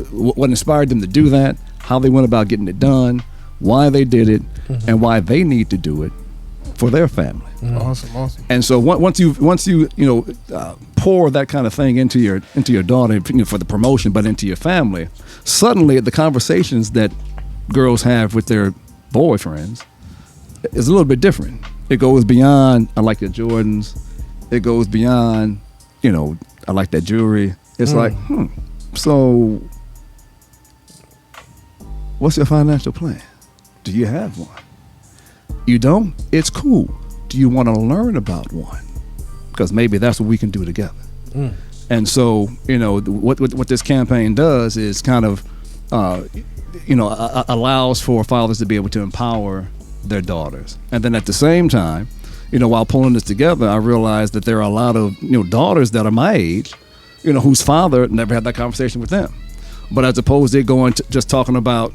S4: what inspired them to do that, how they went about getting it done, why they did it, and why they need to do it for their family.
S1: Awesome.
S4: And so once you pour that kind of thing into your daughter for the promotion, but into your family, suddenly the conversations that girls have with their boyfriends is a little bit different. It goes beyond, I like your Jordans. It goes beyond, I like that jewelry. It's like, so what's your financial plan? Do you have one? You don't? It's cool. Do you want to learn about one? Because maybe that's what we can do together. And so, what this campaign does is kind of, allows for fathers to be able to empower their daughters. And then at the same time, while pulling this together, I realized that there are a lot of, daughters that are my age, whose father never had that conversation with them. But as opposed to going to just talking about,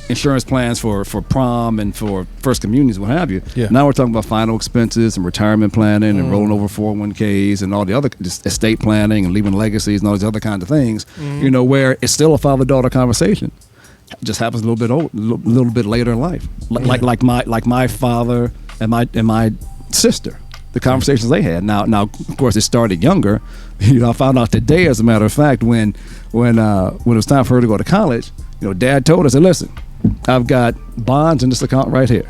S4: insurance plans for prom and for first communions, what have you. Yeah. Now we're talking about final expenses and retirement planning and rolling over 401ks and all the other estate planning and leaving legacies and all these other kinds of things, where it's still a father-daughter conversation. It just happens a little bit later in life. Like my father and my sister, the conversations they had. Now, of course, it started younger. I found out today, as a matter of fact, when it was time for her to go to college, Dad told us, listen, I've got bonds in this account right here,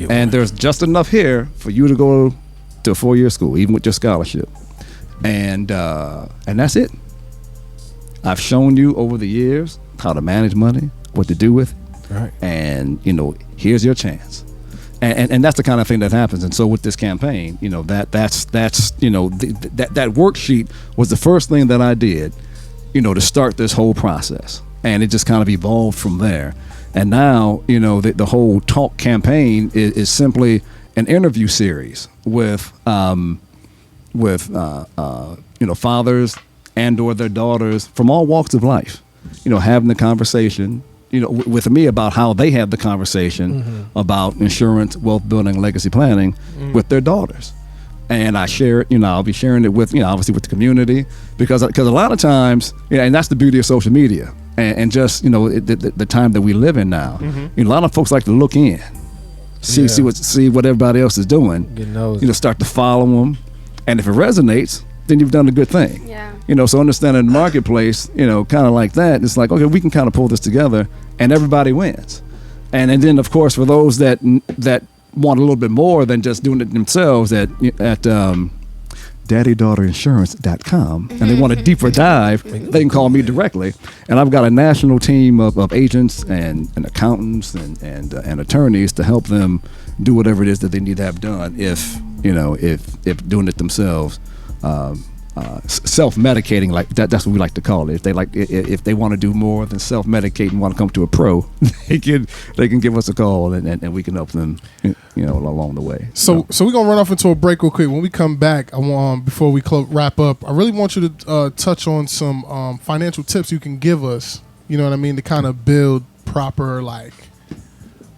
S4: and there's just enough here for you to go to a 4-year school, even with your scholarship, and that's it. I've shown you over the years how to manage money, what to do with it, right? And here's your chance. And that's the kind of thing that happens. And so with this campaign, that's that worksheet was the first thing that I did, to start this whole process. And it just kind of evolved from there. And now, the whole talk campaign is simply an interview series with fathers and or their daughters from all walks of life, having the conversation, with me about how they have the conversation about insurance, wealth building, legacy planning with their daughters. And I share it, I'll be sharing it with, obviously with the community, because a lot of times, and that's the beauty of social media and just, the time that we live in now. A lot of folks like to look in, see what everybody else is doing, start to follow them. And if it resonates, then you've done a good thing. Yeah. So understanding the marketplace, kind of like that, it's like, okay, we can kind of pull this together and everybody wins. And then, of course, for those that want a little bit more than just doing it themselves, daddydaughterinsurance.com, and they want a deeper dive, they can call me directly. And I've got a national team of agents and accountants and attorneys to help them do whatever it is that they need to have done if doing it themselves. Self-medicating, like that's what we like to call it. If they want to do more than self-medicate and want to come to a pro, they can give us a call and we can help them, along the way.
S1: So we're gonna run off into a break real quick. When we come back, I want before we wrap up, I really want you to touch on some financial tips you can give us. You know what I mean, to kind of build proper like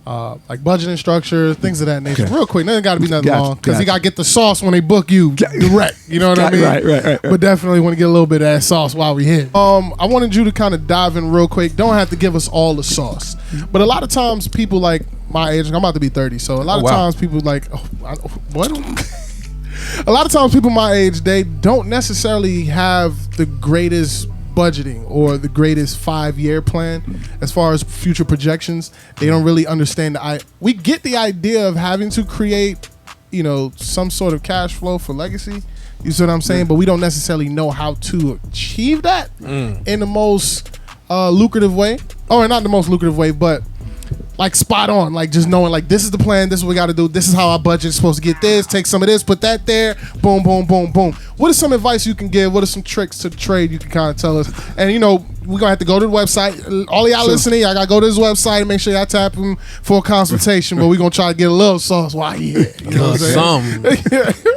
S1: budgeting structure, things of that nature. Okay. Real quick, nothing got to be nothing long because you got to get the sauce when they book you direct. You know what I mean? Right. But definitely want to get a little bit of that sauce while we here. I wanted you to kind of dive in real quick. Don't have to give us all the sauce, but a lot of times people like my age, I'm about to be 30, so a lot of times people like, what? A lot of times people my age, they don't necessarily have the greatest budgeting or the greatest 5-year plan as far as future projections. They don't really understand we get the idea of having to create some sort of cash flow for legacy, you see what I'm saying, but we don't necessarily know how to achieve that in the most lucrative way, or not the most lucrative way, but like spot on, like just knowing like this is the plan, this is what we got to do, this is how our budget is supposed to get this, take some of this, put that there, boom, boom, boom, boom. What is some advice you can give? What are some tricks to trade you can kind of tell us? And we're gonna have to go to the website. All of y'all listening, I gotta go to this website and make sure y'all tap him for a consultation, but we're gonna try to get a little sauce while you're here. You know what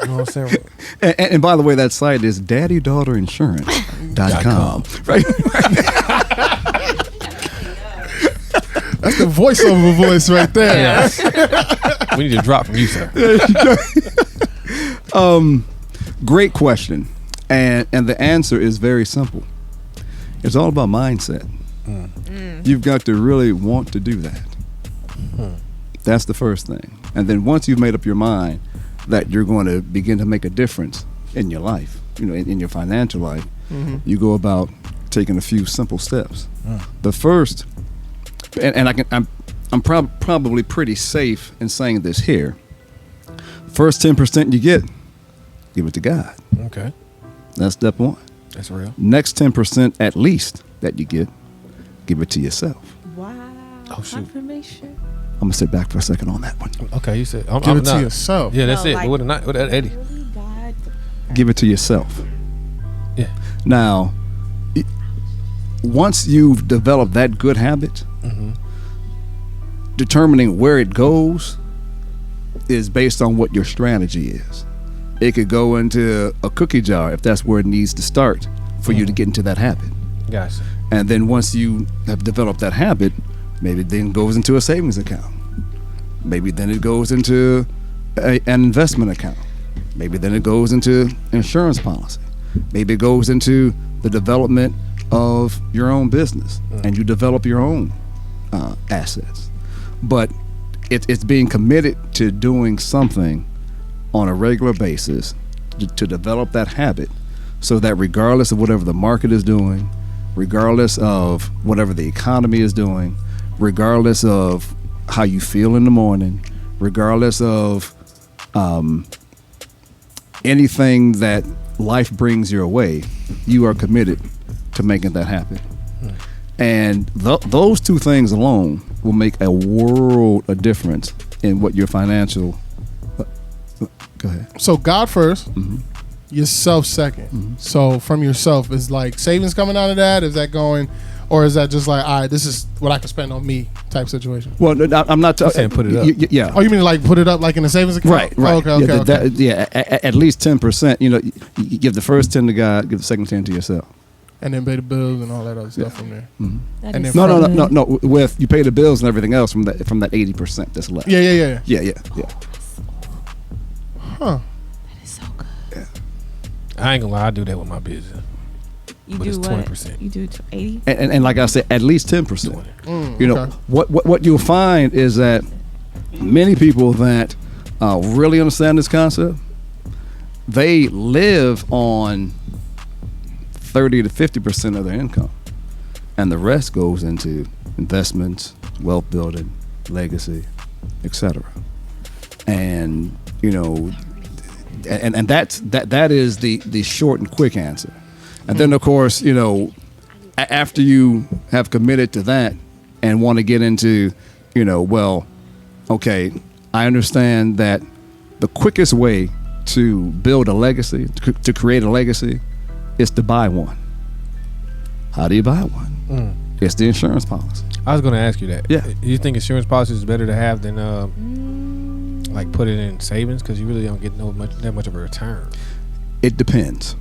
S1: I'm saying?
S4: And by the way, that site is daddydaughterinsurance.com. Right?
S1: That's the voiceover voice right there.
S3: Yes. We need to drop from you, sir.
S4: Great question. And the answer is very simple. It's all about mindset. You've got to really want to do that. That's the first thing. And then once you've made up your mind that you're going to begin to make a difference in your life, in your financial life, you go about taking a few simple steps. The first, I'm probably pretty safe in saying this here. First 10% you get, give it to God.
S3: Okay.
S4: That's step one.
S3: That's real.
S4: Next 10% at least that you get, give it to yourself.
S6: Wow.
S3: Oh, shoot.
S6: Confirmation.
S4: I'm going to sit back for a second on that one.
S3: Okay, you said
S1: give it to yourself.
S3: Yeah, that's it. Like, what that Eddie?
S6: Really, God.
S4: Give it to yourself.
S3: Yeah.
S4: Now, once you've developed that good habit, determining where it goes is based on what your strategy is. It could go into a cookie jar if that's where it needs to start for you to get into that habit.
S3: Gotcha.
S4: And then once you have developed that habit, maybe it then goes into a savings account. Maybe then it goes into an investment account. Maybe then it goes into insurance policy. Maybe it goes into the development of your own business and you develop your own assets. But it's being committed to doing something on a regular basis to develop that habit so that regardless of whatever the market is doing, regardless of whatever the economy is doing, regardless of how you feel in the morning, regardless of anything that life brings your way, you are committed to making that happen. And those two things alone will make a world of difference in what your financial... Go ahead.
S1: So God first, yourself second. So from yourself, is like savings coming out of that? Is that going... Or is that just like, all right, this is what I can spend on me type situation?
S4: Well, I'm not
S3: saying put it up.
S4: Yeah.
S1: Oh, you mean like put it up like in a savings account?
S4: Right.
S1: Oh, okay.
S4: At least 10%. You give the first 10 to God, give the second 10 to yourself.
S1: And then pay the bills and all that other stuff from there.
S6: That
S1: And
S6: is
S1: then
S6: so
S4: No.
S6: good.
S4: With you pay the bills and everything else from that 80% that's left.
S1: Yeah.
S4: Yeah.
S1: Huh.
S6: That is so good.
S3: I ain't gonna lie, I do that with my business.
S6: You
S3: But
S6: do
S3: it's
S6: what?
S3: 20%.
S6: You do 80?
S4: And like I said, at least 10%.
S1: Okay.
S4: What you'll find is that many people that really understand this concept, they live on 30 to 50% of their income, and the rest goes into investments, wealth building, legacy, etc. And And that is the short and quick answer. And then, of course, after you have committed to that and want to get into, well, okay, I understand that the quickest way to build a legacy, to create a legacy, is to buy one. How do you buy one? It's the insurance policy.
S3: I was going to ask you that.
S4: Yeah.
S3: Do you think insurance policy is better to have than like put it in savings, because you really don't get that much of a return?
S4: It depends.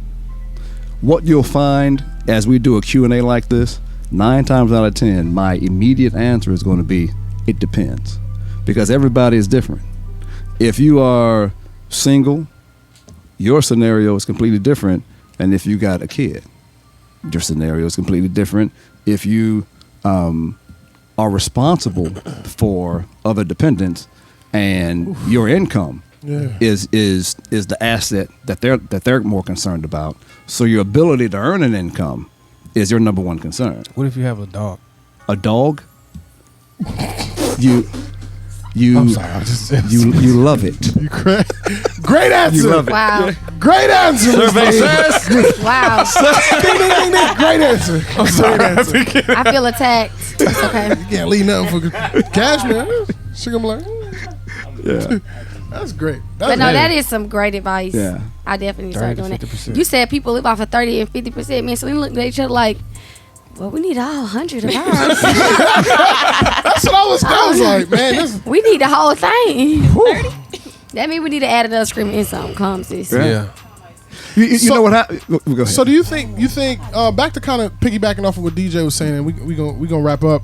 S4: What you'll find as we do a Q&A like this, 9 times out of 10, my immediate answer is going to be, it depends. Because everybody is different. If you are single, your scenario is completely different than if you got a kid. Your scenario is completely different if you are responsible for other dependents, and your income is the asset that they're more concerned about. So your ability to earn an income is your number one concern.
S3: What if you have a dog?
S4: A dog? You
S3: I'm sorry,
S4: you love it.
S1: Great answer.
S4: You love it.
S5: Wow.
S1: Great answer.
S3: Survey says.
S5: Wow.
S1: Ding, ding, ding, ding. Great answer.
S3: I'm sorry.
S5: I feel attacked. It's okay.
S1: You can't leave nothing for cash, man. She gonna be like,
S4: Yeah.
S1: that's great.
S5: But no, that is some great advice.
S4: Yeah.
S5: I definitely start
S3: 30
S5: doing
S3: to
S5: that.
S3: 50%.
S5: You said people live off of 30 and 50%. Man, so we looked at each other like, well, we need all 100 of ours.
S1: That's what I was like, man. This,
S5: We need the whole thing. That means we need to add another screaming insult. Come, sis.
S3: Yeah.
S4: You
S1: So-
S4: know what happened? Go ahead.
S1: so do you think back to kind of piggybacking off of what DJ was saying, and we gonna wrap up.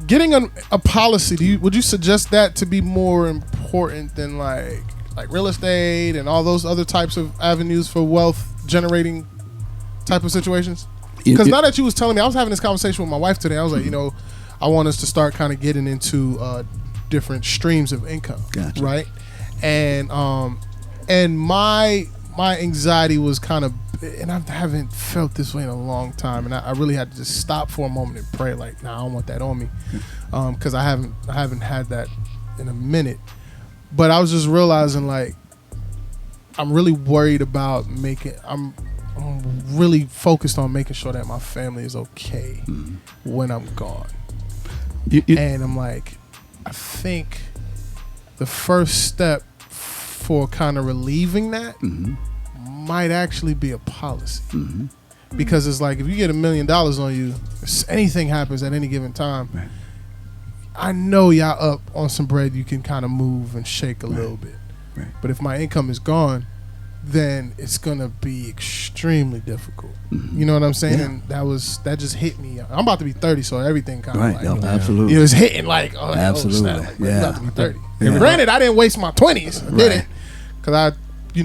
S1: Getting a policy, would you suggest that to be more important than like real estate and all those other types of avenues for wealth generating type of situations? Because now that you was telling me, I was having this conversation with my wife today. I was like, I want us to start kind of getting into different streams of income,
S4: Gotcha.
S1: right? And my anxiety was kind of, and I haven't felt this way in a long time, and I really had to just stop for a moment and pray, like, nah, I don't want that on me, because I haven't had that in a minute. But I was just realizing, like, I'm really worried about I'm really focused on making sure that my family is okay when I'm gone. And I'm like, I think the first step for kind of relieving that might actually be a policy. Because it's like, if you get $1 million on you, if anything happens at any given time, I know y'all up on some bread you can kind of move and shake a little bit.
S4: Right.
S1: But if my income is gone, then it's gonna be extremely difficult. You know what I'm saying?
S4: Yeah.
S1: And that just hit me. I'm about to be 30, so everything kind of
S4: Right.
S1: like,
S4: Yep, absolutely.
S1: it was hitting like, oh,
S4: Absolutely.
S1: snap, like, man, I'm about to be 30.
S4: Yeah.
S1: Granted, I didn't waste my 20s. I did
S4: Right.
S1: it because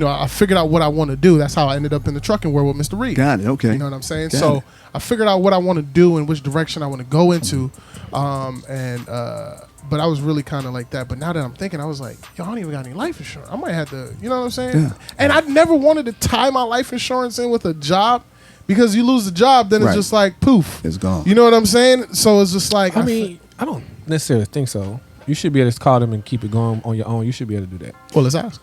S1: I figured out what I want to do. That's how I ended up in the trucking world with Mr. Reed.
S4: Got it. Okay.
S1: You know what I'm saying?
S4: Got
S1: So
S4: it.
S1: I figured out what I want to do and which direction I want to go into. But I was really kind of like that. But now that I'm thinking, I was like, yo, I don't even got any life insurance. I might have to, you know what I'm saying?
S4: Yeah.
S1: And I never wanted to tie my life insurance in with a job, because you lose the job, then it's
S4: Right.
S1: just like poof.
S4: It's gone.
S1: You know what I'm saying? So it's just like,
S3: I mean, I don't necessarily think so. You should be able to call them and keep it going on your own. You should be able to do that.
S1: well, let's ask.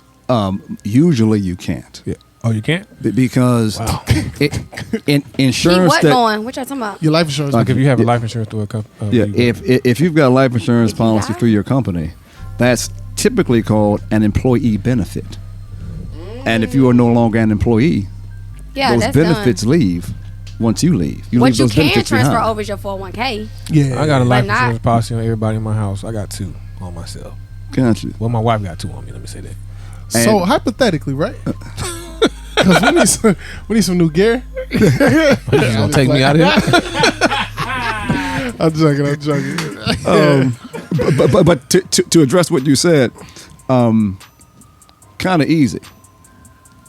S4: Usually you can't.
S3: Yeah. Oh, you can't?
S4: Because in
S5: Keep
S4: insurance
S5: what
S4: that
S5: going? What y'all talking about?
S1: Your life insurance.
S3: Like if you have a life insurance through a company.
S4: yeah, if you've got a life insurance
S5: If you
S4: policy
S5: die?
S4: through your company, that's typically called an employee benefit. And if you are no longer an employee,
S5: Yeah,
S4: those
S5: that's
S4: benefits
S5: done.
S4: leave once you leave. You
S5: What
S4: leave
S5: you
S4: those
S5: can
S4: benefits
S5: transfer
S4: behind.
S5: over is your 401k.
S1: Yeah.
S3: I got a life
S5: not-
S3: insurance policy on everybody in my house. I got 2 on myself.
S4: Gotcha.
S3: Well, my wife got 2 on me. Let me say that.
S1: So
S4: And-
S1: hypothetically, right? Because we need some new gear.
S3: You gonna take me out of here?
S1: I'm joking.
S4: But to address what you said, kind of easy.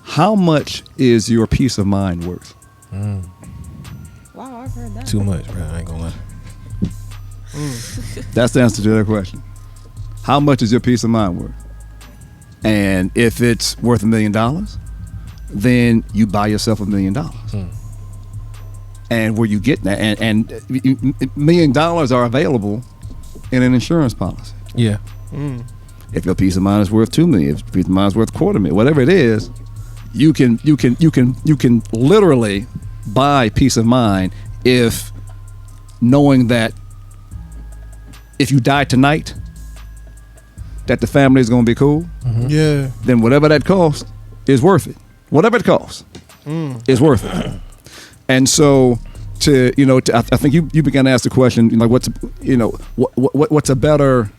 S4: How much is your peace of mind worth?
S6: Wow, I've heard that.
S3: Too much, bro. I ain't gonna lie.
S4: That's the answer to that question. How much is your peace of mind worth? And if it's worth $1 million, then you buy yourself $1 million. And where you get that, and $1 million are available in an insurance policy.
S3: Yeah.
S4: If your peace of mind is worth $2 million, if your peace of mind is worth $250,000, whatever it is, you can literally buy peace of mind if knowing that if you die tonight, that the family is going to be cool.
S1: Yeah.
S4: Then whatever that costs is worth it. Whatever it costs is worth it. And so I think you began to ask the question, like, what's a better,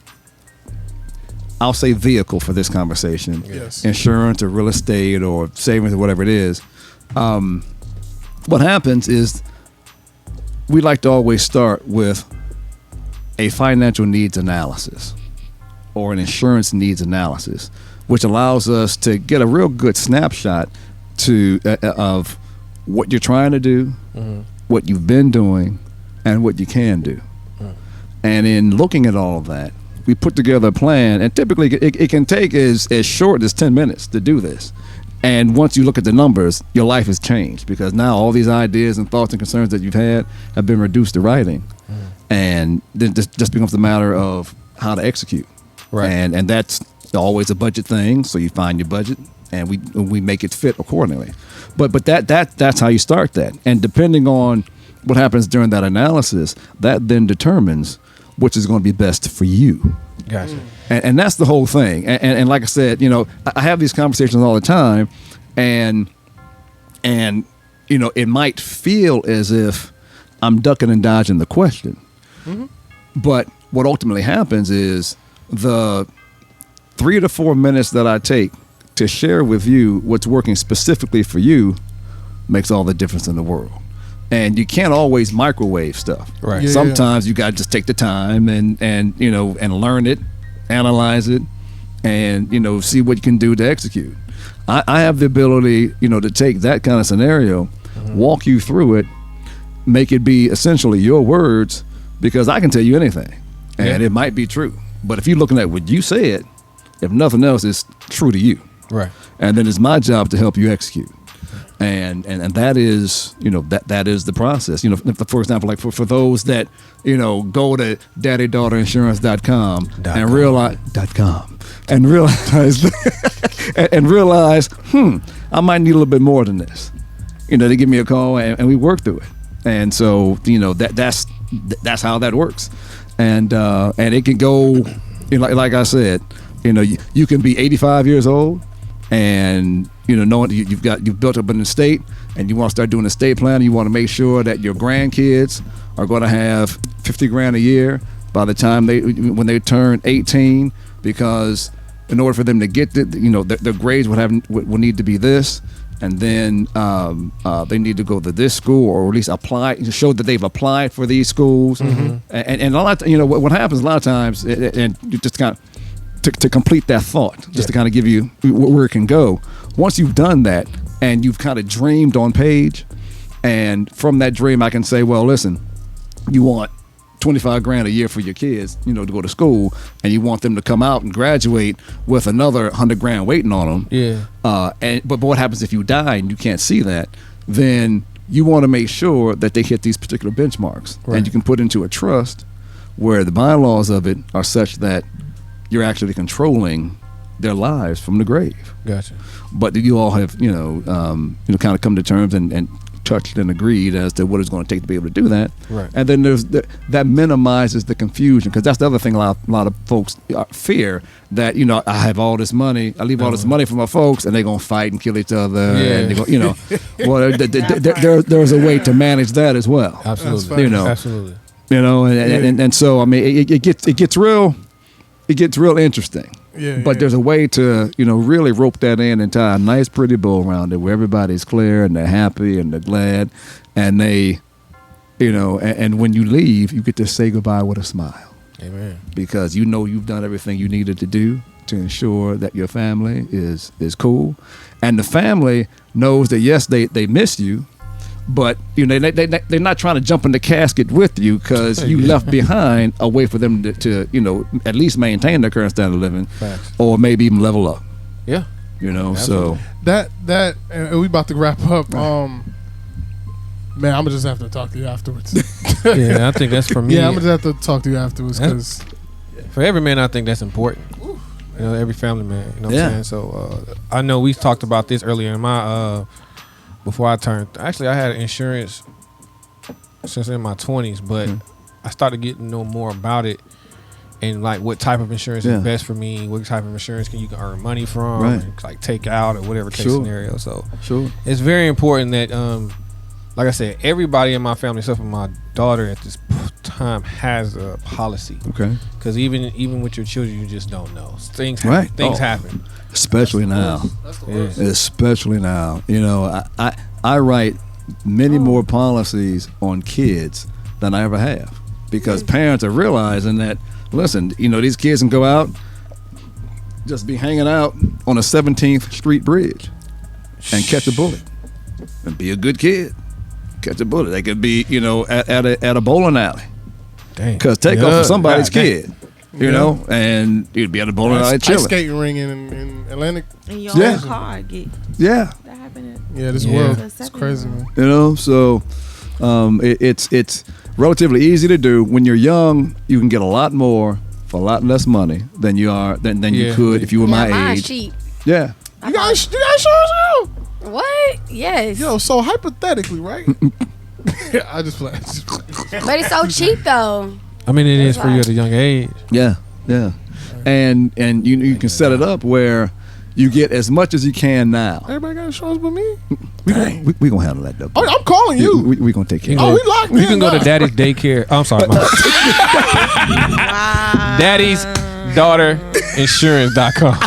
S4: I'll say, vehicle for this conversation?
S1: Yes.
S4: Insurance or real estate or savings or whatever it is. What happens is we like to always start with a financial needs analysis or an insurance needs analysis, which allows us to get a real good snapshot of what you're trying to do, what you've been doing, and what you can do. And in looking at all of that, we put together a plan, and typically it can take as short as 10 minutes to do this. And once you look at the numbers, your life has changed, because now all these ideas and thoughts and concerns that you've had have been reduced to writing. And then it just becomes a matter of how to execute.
S3: Right.
S4: And that's always a budget thing. So you find your budget and we make it fit accordingly. But that's how you start that. And depending on what happens during that analysis, that then determines which is going to be best for you.
S3: Gotcha.
S4: And that's the whole thing. And like I said, I have these conversations all the time, and it might feel as if I'm ducking and dodging the question. But what ultimately happens is the 3 to 4 minutes that I take to share with you what's working specifically for you makes all the difference in the world. And you can't always microwave stuff.
S3: Right.
S1: Yeah.
S4: Sometimes you got to just take the time and learn it, analyze it, and see what you can do to execute. I have the ability, to take that kind of scenario, walk you through it, make it be essentially your words, because I can tell you anything, and it might be true. But if you're looking at what you said, if nothing else, it's true to you.
S3: Right.
S4: And then it's my job to help you execute. And that is, that is the process. For example, like for those that, go to daddydaughter.insurance.com and realize I might need a little bit more than this. They give me a call and we work through it. And so, that's how that works. And it can go, like I said, you can be 85 years old and knowing you've built up an estate and you want to start doing estate planning. You want to make sure that your grandkids are going to have $50,000 a year by the time when they turn 18, because in order for them to get their grades would need to be this, and then they need to go to this school, or at least apply to show that they've applied for these schools. And a lot, what happens a lot of times, and you just kind of to complete that thought, just to kind of give you where it can go. Once you've done that and you've kind of dreamed on page, and from that dream I can say, well, listen, you want $25,000 a year for your kids, to go to school, and you want them to come out and graduate with another $100,000 waiting on them.
S3: Yeah.
S4: But what happens if you die and you can't see that? Then you want to make sure that they hit these particular benchmarks, and you can put into a trust where the bylaws of it are such that you're actually controlling their lives from the grave.
S3: Gotcha.
S4: But you all have, kind of come to terms and touched and agreed as to what it's going to take to be able to do that.
S3: Right.
S4: And then there's that minimizes the confusion, because that's the other thing a lot of folks fear, that I have all this money, I leave all this money for my folks, and they're going to fight and kill each other.
S3: Yeah.
S4: And they go, well, there's a way to manage that as well.
S3: Absolutely. Absolutely.
S4: And so I mean it gets real interesting. But there's a way to, really rope that in and tie a nice pretty bow around it where everybody's clear and they're happy and they're glad, and they, and when you leave, you get to say goodbye with a smile.
S3: Amen. Because
S4: you've done everything you needed to do to ensure that your family is cool, and the family knows that yes, they miss you, but they're not trying to jump in the casket with you, because you left behind a way for them to at least maintain their current standard of living.
S3: Facts.
S4: Or maybe even level up.
S3: Yeah.
S4: So
S1: that and we about to wrap up. Man, I'm gonna just have to talk to you afterwards.
S3: Yeah, I think that's for me.
S1: Yeah, I'm gonna just have to talk to you afterwards, because
S3: for every man, I think that's important. You know, every family man. You know what
S4: Yeah.
S3: I'm saying? So I know we talked about this earlier in my before I turned. Actually, I had insurance since in my 20s, but I started getting to know more about it and like what type of insurance is best for me. What type of insurance you can earn money from, and like take out or whatever case scenario. So it's very important that like I said, everybody in my family, except for my daughter at this time, has a policy.
S4: Okay.
S3: Because even with your children, you just don't know. Things happen. Things happen.
S4: Especially now.
S1: That's the worst.
S4: Especially now. You know, I write many more policies on kids than I ever have because parents are realizing that, listen, you know, these kids can go out, just be hanging out on a 17th Street bridge and catch a bullet and be a good kid. Catch a bullet. They could be, you know, at a bowling alley.
S3: Dang.
S4: Because take off for somebody's kid, you know, and you'd be at a bowling alley
S1: Ice
S4: chilling.
S1: skating ring in Atlantic.
S6: In your own car, that happened.
S1: This world, it's crazy, man.
S4: You know, so it's relatively easy to do. When you're young, you can get a lot more for a lot less money than you could if you were my age.
S5: Cheap.
S4: Yeah.
S1: You got insurance now?
S5: What? Yes.
S1: Yo, so hypothetically, right? I just play.
S5: But it's so cheap though.
S3: I mean, it is for you at a young age.
S4: Yeah, yeah. And you can set it up where you get as much as you can now.
S1: Everybody got insurance but me?
S4: We gonna handle that though.
S1: Oh, I'm calling you.
S4: We gonna take care of
S1: Oh,
S4: it.
S1: we locked in.
S3: You can go to
S1: now.
S3: Daddy's daycare. I'm sorry, Mom. Daddy's daughter insurance.com.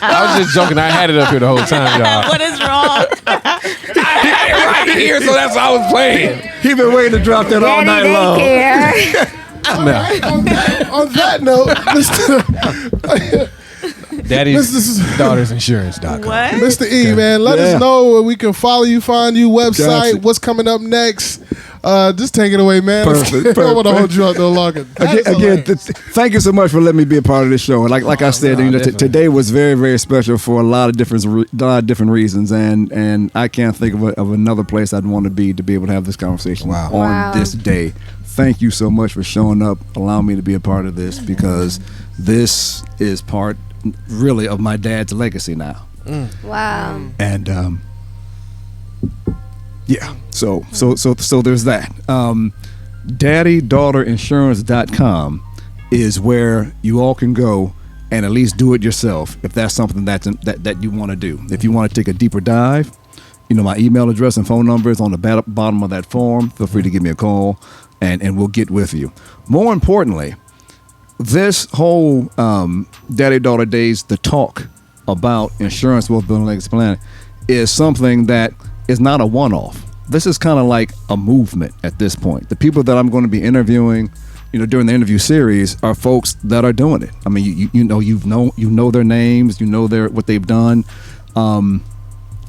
S3: I was just joking. I had it up here the whole time, y'all.
S6: What is wrong?
S3: I had it right here, so that's how I was playing.
S4: He been waiting to drop that all night long.
S1: On that note, Mr.
S3: Daddy's daughter's insurance.com.
S6: What?
S1: Mr. E, man, let us know where we can follow you, find you, website, what's coming up next. Just take it away, man.
S4: Perfect.
S1: I don't want to hold you out no longer.
S4: Again, thank you so much for letting me be a part of this show. Like I said, you know, today was very, very special for a lot of different reasons, and I can't think of another place I'd want to be able to have this conversation on this day. Thank you so much for showing up, allowing me to be a part of this, because this is part really of my dad's legacy now.
S5: Wow.
S4: And so there's that. DaddyDaughterInsurance.com is where you all can go and at least do it yourself if that's something that you want to do. If you want to take a deeper dive, you know, my email address and phone number is on the bottom of that form. Feel free to give me a call, and we'll get with you. More importantly, this whole Daddy Daughter Days, the talk about insurance, wealth building, legacy planning, is something that is not a one-off. This is kind of like a movement at this point. The people that I'm going to be interviewing, you know, during the interview series are folks that are doing it. I mean, you know their names, you know what they've done, and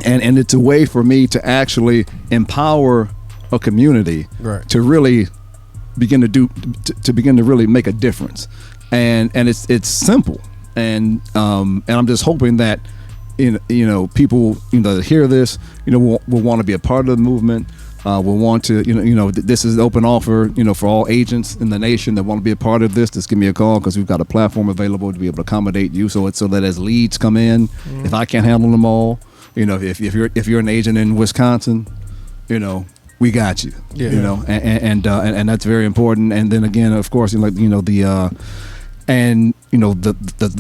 S4: it's a way for me to actually empower a community to really begin to really make a difference, and it's simple, and I'm just hoping that you know people that hear this will want to be a part of the movement, will want to this is an open offer for all agents in the nation that want to be a part of this. Just give me a call, because we've got a platform available to be able to accommodate you, so that as leads come in, if I can't handle them all, if you're an agent in Wisconsin, we got you. And that's very important. And then again, of course, the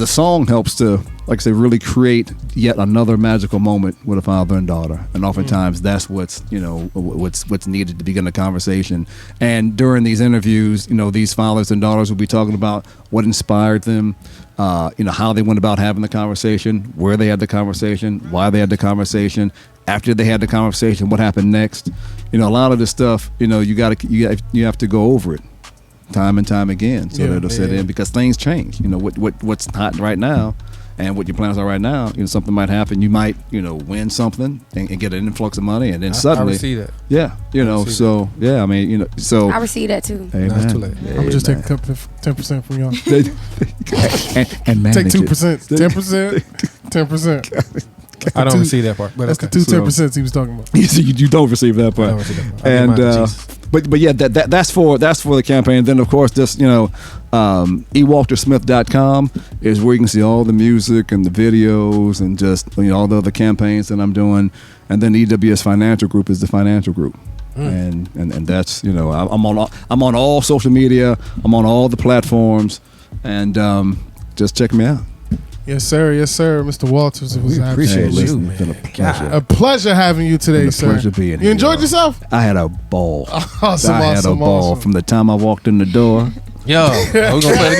S4: song helps to, like I say, really create yet another magical moment with a father and daughter. And oftentimes that's what's needed to begin the conversation. And during these interviews, these fathers and daughters will be talking about what inspired them, how they went about having the conversation, where they had the conversation, why they had the conversation, after they had the conversation, what happened next. A lot of this stuff, you have to go over it time and time again, so that it'll set in, because things change. What's hot right now and what your plans are right now, something might happen. You might win something and get an influx of money, and then suddenly
S3: I see that.
S4: I mean, so
S5: I receive that too.
S4: Amen.
S3: That's too late.
S1: I'm gonna just take 10% from y'all.
S4: and manage
S1: Take
S4: it.
S1: 2%, 10%, 10%.
S3: I don't see that part, but
S1: That's
S3: okay.
S1: the 10% he was talking about.
S4: You don't receive that
S3: I don't
S4: part.
S3: see that part.
S4: And
S3: I give mine to Jesus.
S4: but yeah, that's for the campaign. Then of course this ewaltersmith.com is where you can see all the music and the videos and just all the other campaigns that I'm doing. And then EWS Financial Group is the financial group. And that's I'm on all social media. I'm on all the platforms, and just check me out.
S1: Yes, sir. Yes, sir. Mr. Walters, it was
S4: Appreciate
S1: absolutely
S4: listening. It's been a pleasure.
S1: a pleasure having you today,
S4: It's been a pleasure
S1: sir.
S4: being
S1: You
S4: here.
S1: enjoyed yourself?
S4: I had a ball.
S1: Awesome,
S4: I had a
S1: awesome,
S4: ball
S1: awesome.
S4: from the time I walked in the door
S3: Yo, are we gonna play it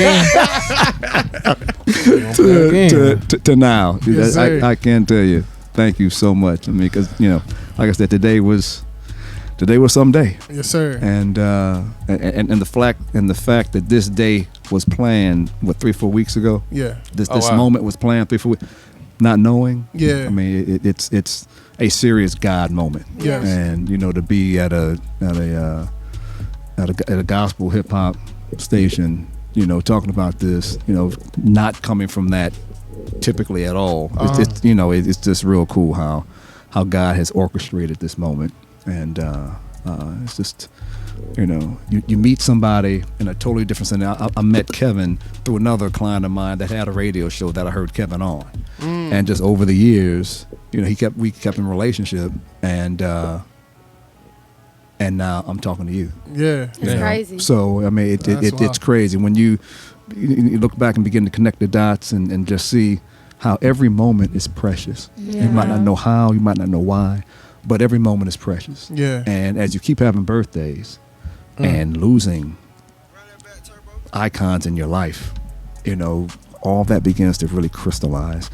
S3: again?
S4: to now.
S1: Yes, sir.
S4: I can't tell you. Thank you so much. I mean, because like I said, today was some day.
S1: Yes, sir.
S4: And the fact that this day was planned 3-4 weeks ago.
S1: Yeah.
S4: This
S3: wow.
S4: moment was planned 3-4 weeks, not knowing.
S1: Yeah.
S4: I mean, it's a serious God moment.
S1: Yes.
S4: And to be at a gospel hip hop station, talking about this, not coming from that typically at all. It's just real cool how God has orchestrated this moment. And it's just, you meet somebody in a totally different setting. I met Kevin through another client of mine that had a radio show that I heard Kevin on. And just over the years, we kept in relationship, and now I'm talking to you.
S1: Yeah.
S5: It's crazy.
S4: So I mean, it's
S1: wild.
S4: crazy when you look back and begin to connect the dots and just see how every moment is precious.
S5: Yeah.
S4: You might not know how, you might not know why, but every moment is precious.
S1: Yeah.
S4: And as you keep having birthdays and losing icons in your life, all that begins to really crystallize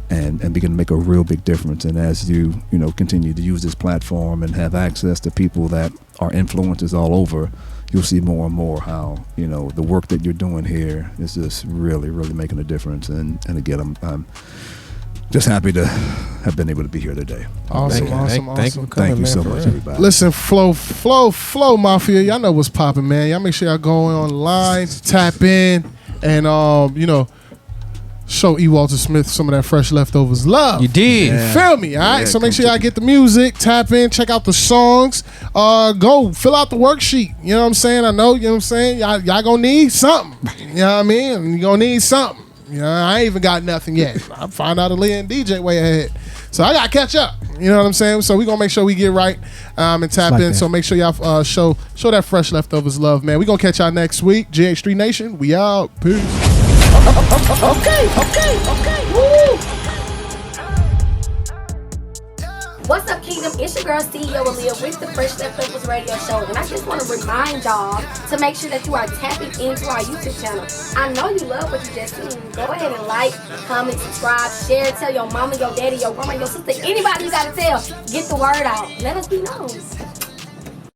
S4: and begin to make a real big difference. And as you continue to use this platform and have access to people that are influencers all over, you'll see more and more how the work that you're doing here is just really, really making a difference. And again, I'm just happy to have been able to be here today.
S1: Awesome, awesome.
S3: Thank you for coming,
S4: Thank you
S3: man,
S4: so
S3: for
S4: much,
S3: real.
S4: everybody.
S1: Listen, Flow Mafia, y'all know what's popping, man. Y'all make sure y'all go online, tap in, and show E. Walter Smith some of that fresh leftovers love.
S3: You did.
S1: You feel me? All right.
S4: Yeah,
S1: So make
S4: come
S1: sure y'all get the music, tap in, check out the songs. Go fill out the worksheet. You know what I'm saying? I know. You know what I'm saying? Y'all gonna need something. You know what I mean? You gonna need something. I ain't even got nothing yet. I'll find out Aaliyah and DJ way ahead. So I gotta catch up. You know what I'm saying? So we gonna make sure we get right and tap
S4: like
S1: in.
S4: that.
S1: So make sure y'all show that fresh leftovers love, man. We gonna catch y'all next week. GH3 Nation, we out. Peace.
S5: Okay. Woo. What's up, Kingdom? It's your girl, CEO AALIYAH with the Fresh Leftovers Radio Show. And I just want to remind y'all to make sure that you are tapping into our YouTube channel. I know you love what you just seen. Go ahead and like, comment, subscribe, share, tell your mama, your daddy, your grandma, your sister, anybody you got to tell. Get the word out. Let us be known.